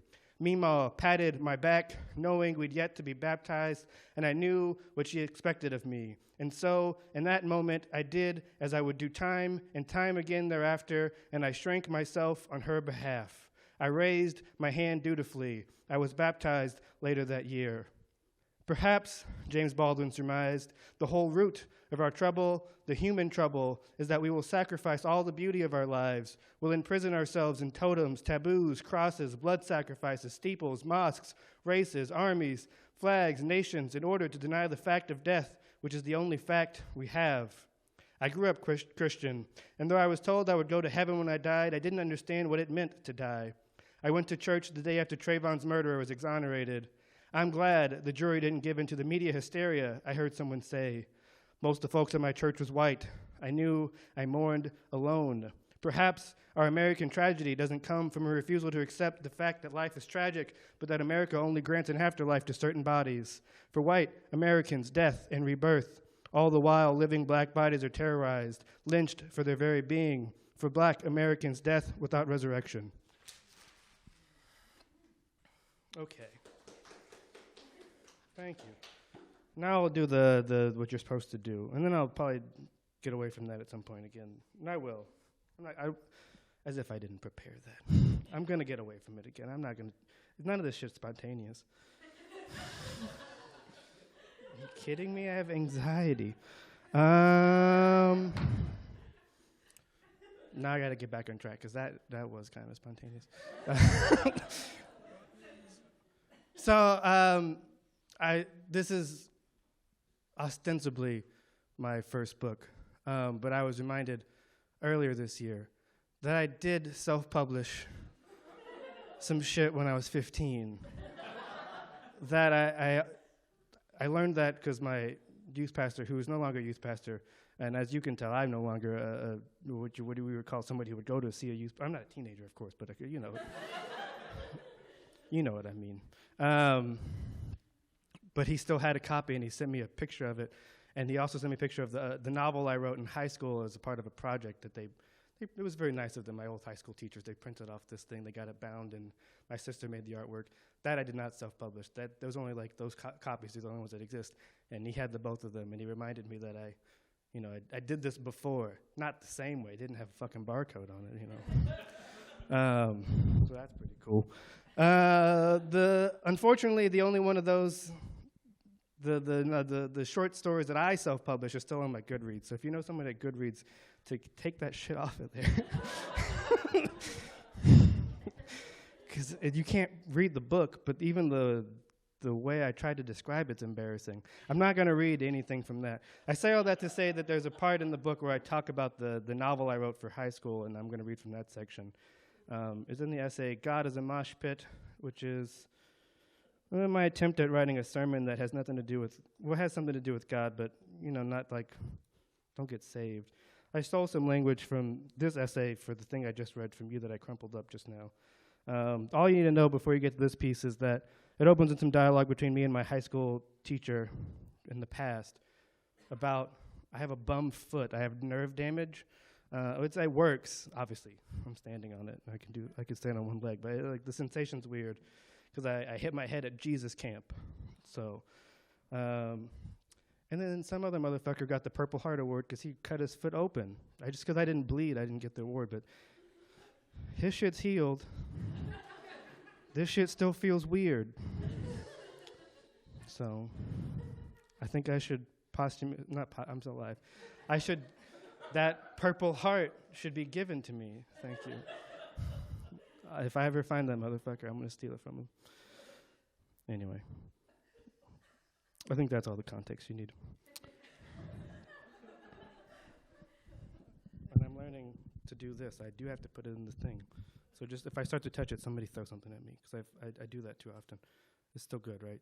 Meemaw patted my back, knowing we'd yet to be baptized, and I knew what she expected of me. And so, in that moment, I did as I would do time and time again thereafter, and I shrank myself on her behalf. I raised my hand dutifully. I was baptized later that year. Perhaps, James Baldwin surmised, the whole root of our trouble, the human trouble, is that we will sacrifice all the beauty of our lives, will imprison ourselves in totems, taboos, crosses, blood sacrifices, steeples, mosques, races, armies, flags, nations, in order to deny the fact of death, which is the only fact we have. I grew up Christian, and though I was told I would go to heaven when I died, I didn't understand what it meant to die. I went to church the day after Trayvon's murderer was exonerated. I'm glad the jury didn't give in to the media hysteria, I heard someone say. Most of the folks at my church was white. I knew I mourned alone. Perhaps our American tragedy doesn't come from a refusal to accept the fact that life is tragic, but that America only grants an afterlife to certain bodies. For white Americans, death and rebirth. All the while, living black bodies are terrorized, lynched for their very being. For black Americans, death without resurrection. Okay. Thank you. Now I'll do the what you're supposed to do, and then I'll probably get away from that at some point again. And I will. As if I didn't prepare that. I'm going to get away from it again. I'm not going to. None of this shit's spontaneous. Are you kidding me? I have anxiety. Now I got to get back on track, because that was kind of spontaneous. So this is ostensibly my first book, but I was reminded earlier this year that I did self-publish some shit when I was 15. That I learned that because my youth pastor, who is no longer a youth pastor, and as you can tell, I'm no longer what we would call somebody who would go to see a youth. I'm not a teenager, of course, but you know, you know what I mean. But he still had a copy, and he sent me a picture of it. And he also sent me a picture of the novel I wrote in high school as a part of a project that it was very nice of them, my old high school teachers. They printed off this thing, they got it bound, and my sister made the artwork. That I did not self-publish. There was only like those copies, these are the only ones that exist. And he had the both of them, and he reminded me that I did this before. Not the same way, it didn't have a fucking barcode on it, you know. So that's pretty cool. Unfortunately, the only one of those, the short stories that I self-publish are still on my Goodreads. So if you know someone at Goodreads, to take that shit off of there. Because you can't read the book, but even the way I tried to describe it's embarrassing. I'm not going to read anything from that. I say all that to say that there's a part in the book where I talk about the novel I wrote for high school, and I'm going to read from that section. It's in the essay, God is a Mosh Pit, which is my attempt at writing a sermon that has has something to do with God, but, not like, don't get saved. I stole some language from this essay for the thing I just read from you that I crumpled up just now. All you need to know before you get to this piece is that it opens in some dialogue between me and my high school teacher in the past about, I have a bum foot, I have nerve damage. It works, obviously. I'm standing on it. I can stand on one leg, but the sensation's weird because I hit my head at Jesus camp. So, and then some other motherfucker got the Purple Heart Award because he cut his foot open. Because I didn't bleed, I didn't get the award, but his shit's healed. This shit still feels weird. So, I think I should I'm still alive. That Purple Heart should be given to me. Thank you. If I ever find that motherfucker, I'm going to steal it from him. Anyway. I think that's all the context you need. And I'm learning to do this. I do have to put it in the thing. So just if I start to touch it, somebody throw something at me, because I do that too often. It's still good, right?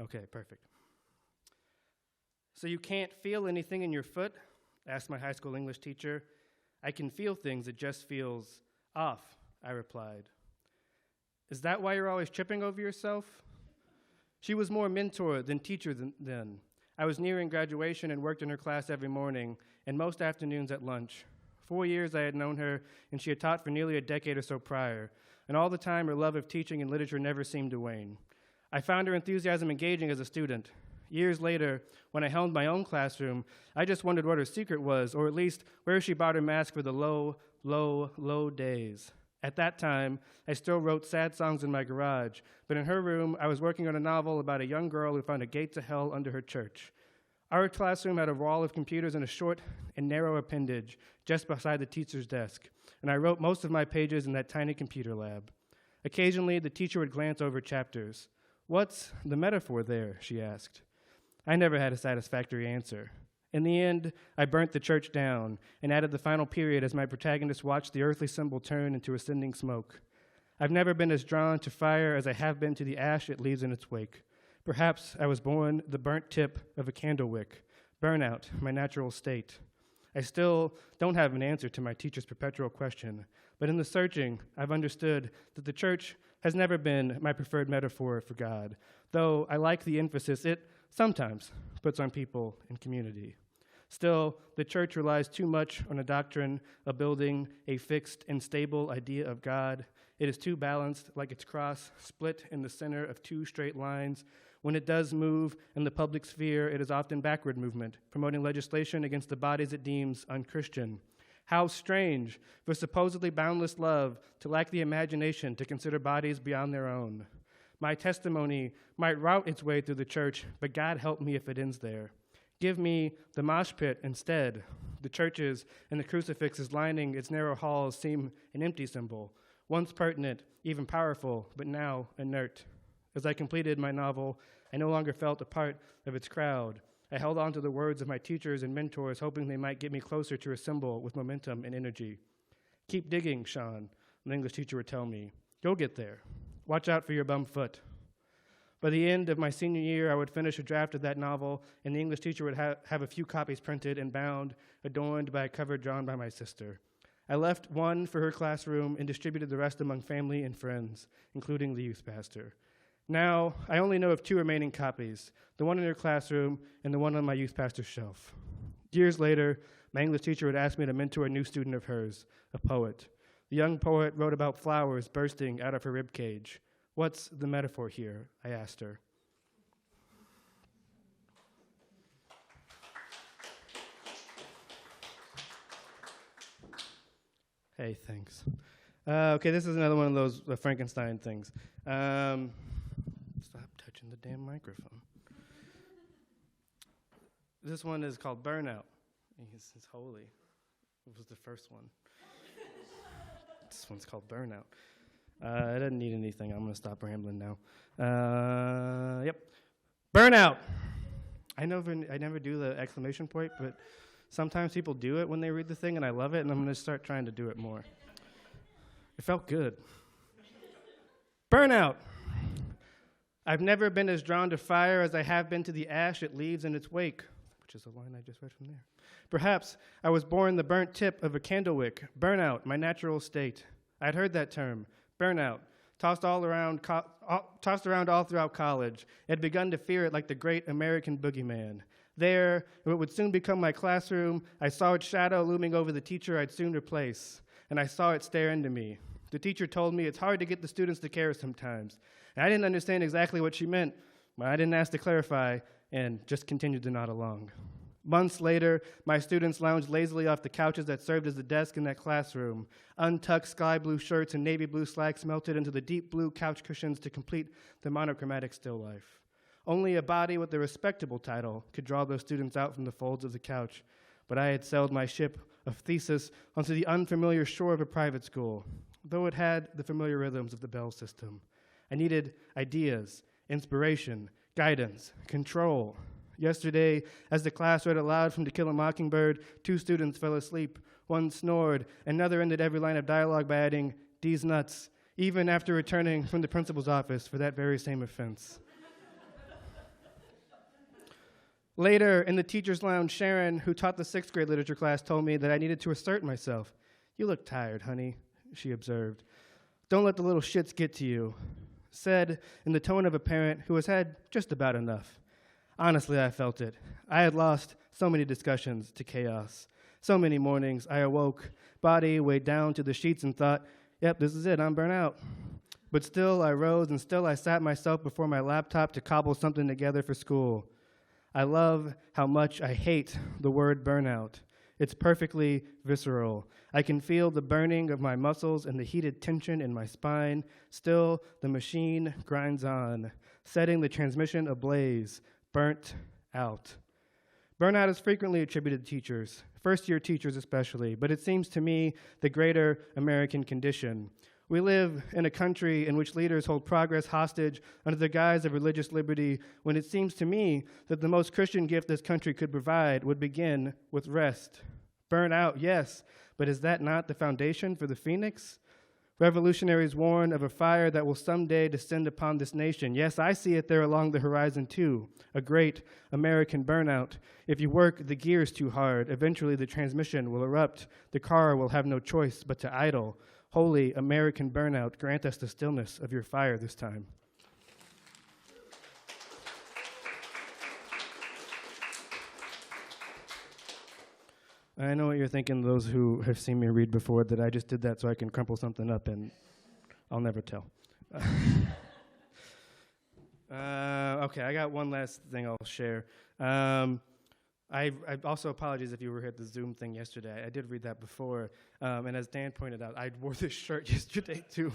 Okay, perfect. So you can't feel anything in your foot? Asked my high school English teacher. I can feel things, it just feels off, I replied. Is that why you're always tripping over yourself? She was more mentor than teacher then. I was nearing graduation and worked in her class every morning, and most afternoons at lunch. 4 years I had known her, and she had taught for nearly a decade or so prior. and all the time her love of teaching and literature never seemed to wane. I found her enthusiasm engaging as a student. Years later, when I helmed my own classroom, I just wondered what her secret was, or at least where she bought her mask for the low, low, low days. At that time, I still wrote sad songs in my garage, but in her room, I was working on a novel about a young girl who found a gate to hell under her church. Our classroom had a wall of computers and a short and narrow appendage just beside the teacher's desk, and I wrote most of my pages in that tiny computer lab. Occasionally, the teacher would glance over chapters. "What's the metaphor there?" she asked. I never had a satisfactory answer. In the end, I burnt the church down and added the final period as my protagonist watched the earthly symbol turn into ascending smoke. I've never been as drawn to fire as I have been to the ash it leaves in its wake. Perhaps I was born the burnt tip of a candle wick, burnout, my natural state. I still don't have an answer to my teacher's perpetual question, but in the searching, I've understood that the church has never been my preferred metaphor for God, though I like the emphasis it sometimes puts on people and community. Still, the church relies too much on a doctrine, a building, a fixed and stable idea of God. It is too balanced, like its cross, split in the center of two straight lines. When it does move in the public sphere, it is often backward movement, promoting legislation against the bodies it deems unchristian. How strange for supposedly boundless love to lack the imagination to consider bodies beyond their own. My testimony might route its way through the church, but God help me if it ends there. Give me the mosh pit instead. The churches and the crucifixes lining its narrow halls seem an empty symbol, once pertinent, even powerful, but now inert. As I completed my novel, I no longer felt a part of its crowd. I held on to the words of my teachers and mentors, hoping they might get me closer to a symbol with momentum and energy. "Keep digging, Sean," an English teacher would tell me. "You'll get there. Watch out for your bum foot." By the end of my senior year, I would finish a draft of that novel, and the English teacher would have a few copies printed and bound, adorned by a cover drawn by my sister. I left one for her classroom and distributed the rest among family and friends, including the youth pastor. Now, I only know of two remaining copies, the one in her classroom and the one on my youth pastor's shelf. Years later, my English teacher would ask me to mentor a new student of hers, a poet. The young poet wrote about flowers bursting out of her rib cage. "What's the metaphor here?" I asked her. Hey, thanks. Okay, this is another one of those Frankenstein things. Stop touching the damn microphone. This one is called Burnout. It's holy. It was the first one. This one's called Burnout. It doesn't need anything. I'm going to stop rambling now. Yep. Burnout. I never do the exclamation point, but sometimes people do it when they read the thing, and I love it, and I'm going to start trying to do it more. It felt good. Burnout. I've never been as drawn to fire as I have been to the ash it leaves in its wake, which is the line I just read from there. Perhaps I was born the burnt tip of a candle wick. Burnout, my natural state. I'd heard that term, burnout, tossed around all throughout college. I had begun to fear it like the great American boogeyman. There, in what would soon become my classroom, I saw its shadow looming over the teacher I'd soon replace, and I saw it stare into me. The teacher told me it's hard to get the students to care sometimes, and I didn't understand exactly what she meant, but I didn't ask to clarify and just continued to nod along. Months later, my students lounged lazily off the couches that served as the desk in that classroom. Untucked sky blue shirts and navy blue slacks melted into the deep blue couch cushions to complete the monochromatic still life. Only a body with a respectable title could draw those students out from the folds of the couch, but I had sailed my ship of thesis onto the unfamiliar shore of a private school, though it had the familiar rhythms of the bell system. I needed ideas, inspiration, guidance, control. Yesterday, as the class read aloud from To Kill a Mockingbird, 2 students fell asleep. One snored, another ended every line of dialogue by adding, "D's nuts," even after returning from the principal's office for that very same offense. Later, in the teacher's lounge, Sharon, who taught the 6th grade literature class, told me that I needed to assert myself. "You look tired, honey," she observed. "Don't let the little shits get to you," said in the tone of a parent who has had just about enough. Honestly, I felt it. I had lost so many discussions to chaos. So many mornings I awoke, body weighed down to the sheets, and thought, Yep, this is it, I'm burnt out. But still I rose, and still I sat myself before my laptop to cobble something together for school. I love how much I hate the word burnout. It's perfectly visceral. I can feel the burning of my muscles and the heated tension in my spine. Still, the machine grinds on, setting the transmission ablaze, burnt out. Burnout is frequently attributed to teachers, first-year teachers especially, but it seems to me the greater American condition. We live in a country in which leaders hold progress hostage under the guise of religious liberty, when it seems to me that the most Christian gift this country could provide would begin with rest. Burnout, yes, but is that not the foundation for the phoenix? Revolutionaries warn of a fire that will someday descend upon this nation. Yes, I see it there along the horizon too, a great American burnout. If you work the gears too hard, eventually the transmission will erupt. The car will have no choice but to idle. Holy American burnout, grant us the stillness of your fire this time. I know what you're thinking, those who have seen me read before, that I just did that so I can crumple something up, and I'll never tell. Okay, I got one last thing I'll share. I also apologize if you were at the Zoom thing yesterday. I did read that before, and as Dan pointed out, I wore this shirt yesterday too.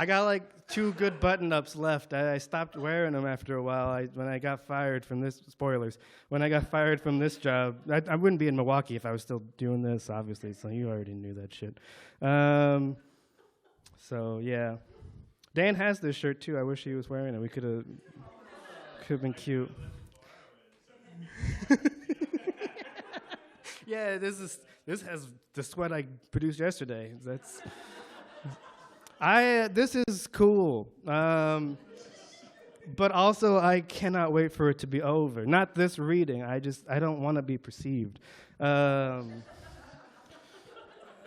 I got like 2 good button-ups left. I stopped wearing them after a while. When I got fired from this, spoilers, when I got fired from this job, I wouldn't be in Milwaukee if I was still doing this, obviously, so you already knew that shit. So, yeah. Dan has this shirt, too. I wish he was wearing it. We could have been cute. Yeah, this has the sweat I produced yesterday. This is cool, but also I cannot wait for it to be over. Not this reading. I don't want to be perceived. So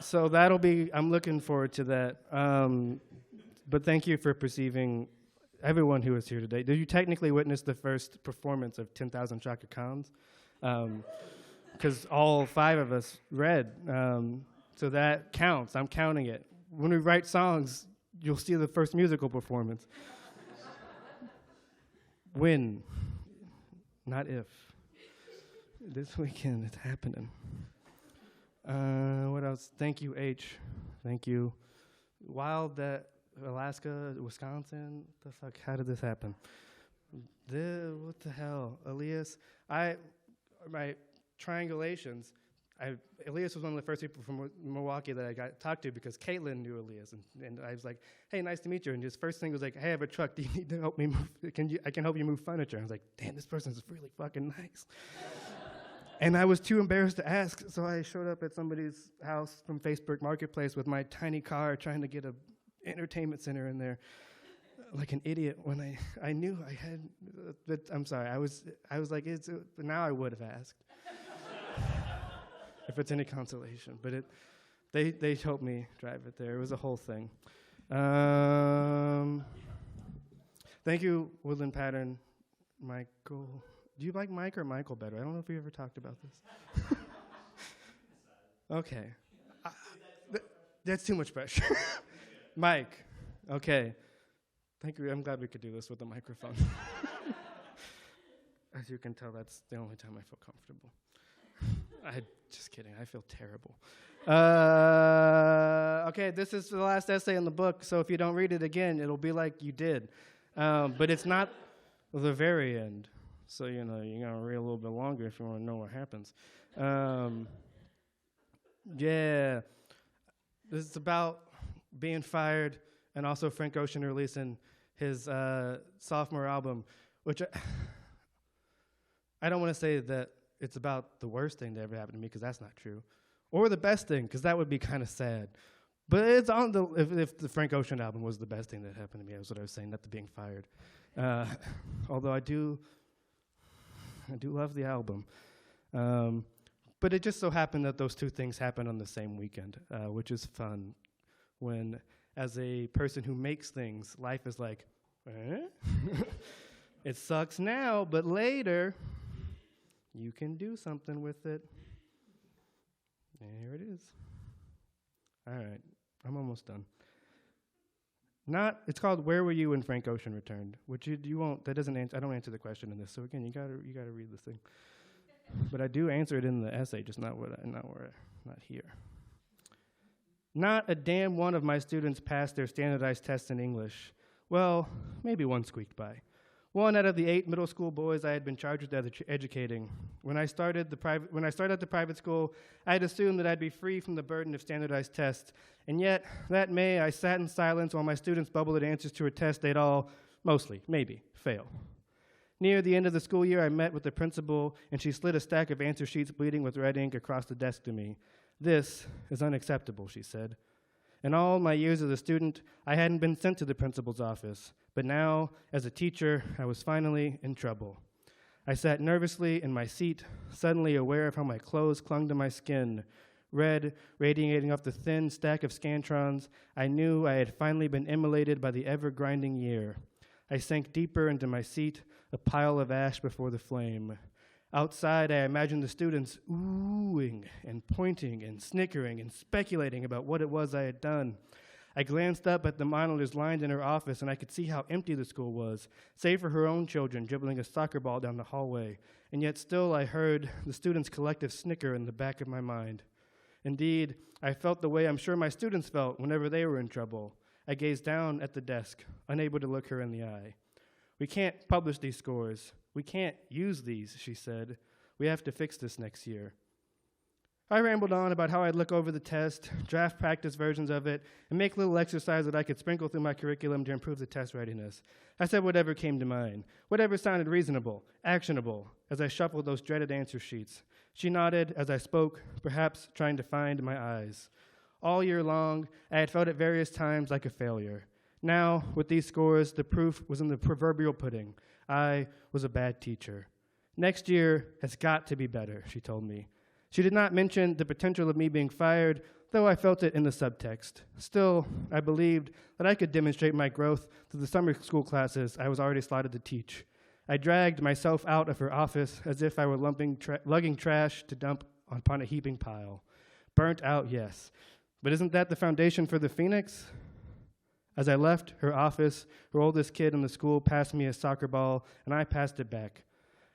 I'm looking forward to that. But thank you for perceiving everyone who is here today. Did you technically witness the first performance of 10,000 Chaka Khans? Because all 5 of us read, so that counts. I'm counting it. When we write songs, you'll see the first musical performance. When, not if. This weekend, it's happening. What else? Thank you, H. Thank you. Wild that Alaska, Wisconsin. The fuck? How did this happen? What the hell, Elias? My triangulations. Elias was one of the first people from Milwaukee that I got talked to because Caitlin knew Elias, and I was like, "Hey, nice to meet you." And his first thing was like, "Hey, I have a truck. Do you need to help me move? I can help you move furniture." I was like, "Damn, this person's really fucking nice." And I was too embarrassed to ask, so I showed up at somebody's house from Facebook Marketplace with my tiny car, trying to get a entertainment center in there, like an idiot. When I knew I had, but I'm sorry. I was like, now I would have asked. If it's any consolation, but they helped me drive it there. It was a whole thing. Thank you, Woodland Pattern, Michael. Do you like Mike or Michael better? I don't know if we ever talked about this. Okay, that's too much pressure. Mike, okay. Thank you. I'm glad we could do this with a microphone. As you can tell, that's the only time I feel comfortable. Just kidding. I feel terrible. Okay, this is the last essay in the book, so if you don't read it again, it'll be like you did. But it's not the very end. So, you got to read a little bit longer if you want to know what happens. Yeah. This is about being fired and also Frank Ocean releasing his sophomore album, which I don't want to say that it's about the worst thing that ever happened to me, because that's not true. Or the best thing, because that would be kind of sad. But it's on if the Frank Ocean album was the best thing that happened to me, that's what I was saying, not the being fired. Although I do love the album. But it just so happened that those 2 things happened on the same weekend, which is fun. When, as a person who makes things, life is like, it sucks now, but later, you can do something with it. And here it is. All right, I'm almost done. It's called "Where Were You When Frank Ocean Returned," which you won't. That doesn't answer. I don't answer the question in this. So again, you gotta read this thing. But I do answer it in the essay, just not here. Not a damn one of my students passed their standardized tests in English. Well, maybe one squeaked by. One out of the 8 middle school boys I had been charged with educating. When I started at the private school, I had assumed that I'd be free from the burden of standardized tests. And yet, that May, I sat in silence while my students bubbled at answers to a test they'd all, mostly, maybe, fail. Near the end of the school year, I met with the principal, and she slid a stack of answer sheets bleeding with red ink across the desk to me. "This is unacceptable," she said. In all my years as a student, I hadn't been sent to the principal's office, but now, as a teacher, I was finally in trouble. I sat nervously in my seat, suddenly aware of how my clothes clung to my skin. Red, radiating off the thin stack of scantrons, I knew I had finally been immolated by the ever-grinding year. I sank deeper into my seat, a pile of ash before the flame. Outside, I imagined the students oohing and pointing and snickering and speculating about what it was I had done. I glanced up at the monitors lined in her office, and I could see how empty the school was, save for her own children dribbling a soccer ball down the hallway. And yet still I heard the students' collective snicker in the back of my mind. Indeed, I felt the way I'm sure my students felt whenever they were in trouble. I gazed down at the desk, unable to look her in the eye. "We can't publish these scores. We can't use these," she said. "We have to fix this next year." I rambled on about how I'd look over the test, draft practice versions of it, and make little exercises that I could sprinkle through my curriculum to improve the test readiness. I said whatever came to mind, whatever sounded reasonable, actionable, as I shuffled those dreaded answer sheets. She nodded as I spoke, perhaps trying to find my eyes. All year long, I had felt at various times like a failure. Now, with these scores, the proof was in the proverbial pudding. I was a bad teacher. "Next year has got to be better," she told me. She did not mention the potential of me being fired, though I felt it in the subtext. Still, I believed that I could demonstrate my growth through the summer school classes I was already slotted to teach. I dragged myself out of her office as if I were lugging trash to dump upon a heaping pile. Burnt out, yes. But isn't that the foundation for the Phoenix? As I left her office, her oldest kid in the school passed me a soccer ball, and I passed it back.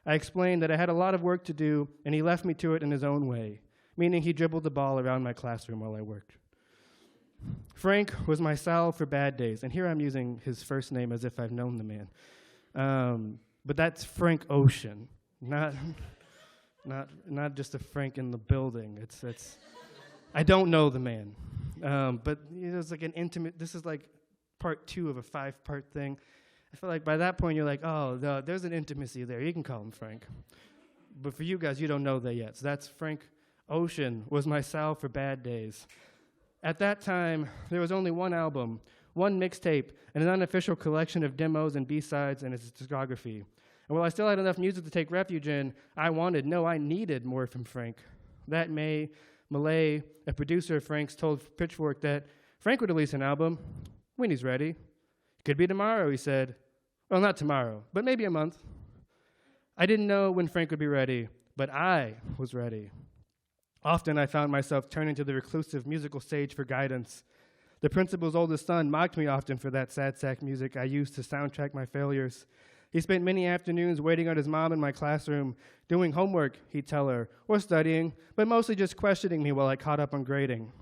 I explained that I had a lot of work to do, and he left me to it in his own way, meaning he dribbled the ball around my classroom while I worked. Frank was my salve for bad days, and here I'm using his first name as if I've known the man. But that's Frank Ocean, not just a Frank in the building. It's I don't know the man, but it's like an intimate. This is like part 2 of a 5-part thing. I feel like by that point you're like, oh, there's an intimacy there. You can call him Frank. But for you guys, you don't know that yet. So that's Frank Ocean was my salve for bad days. At that time, there was only one album, one mixtape, and an unofficial collection of demos and B-sides in its discography. And while I still had enough music to take refuge in, I needed more from Frank. That May, Malay, a producer of Frank's, told Pitchfork that Frank would release an album when he's ready. Could be tomorrow, he said. Well, not tomorrow, but maybe a month. I didn't know when Frank would be ready, but I was ready. Often I found myself turning to the reclusive musical stage for guidance. The principal's oldest son mocked me often for that sad sack music I used to soundtrack my failures. He spent many afternoons waiting on his mom in my classroom, doing homework, he'd tell her, or studying, but mostly just questioning me while I caught up on grading.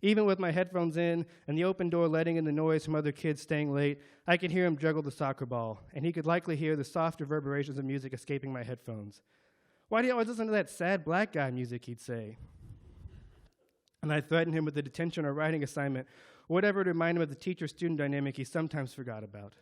Even with my headphones in and the open door letting in the noise from other kids staying late, I could hear him juggle the soccer ball, and he could likely hear the soft reverberations of music escaping my headphones. "Why do you always listen to that sad black guy music?" he'd say. And I'd threaten him with a detention or writing assignment, whatever to remind him of the teacher-student dynamic he sometimes forgot about.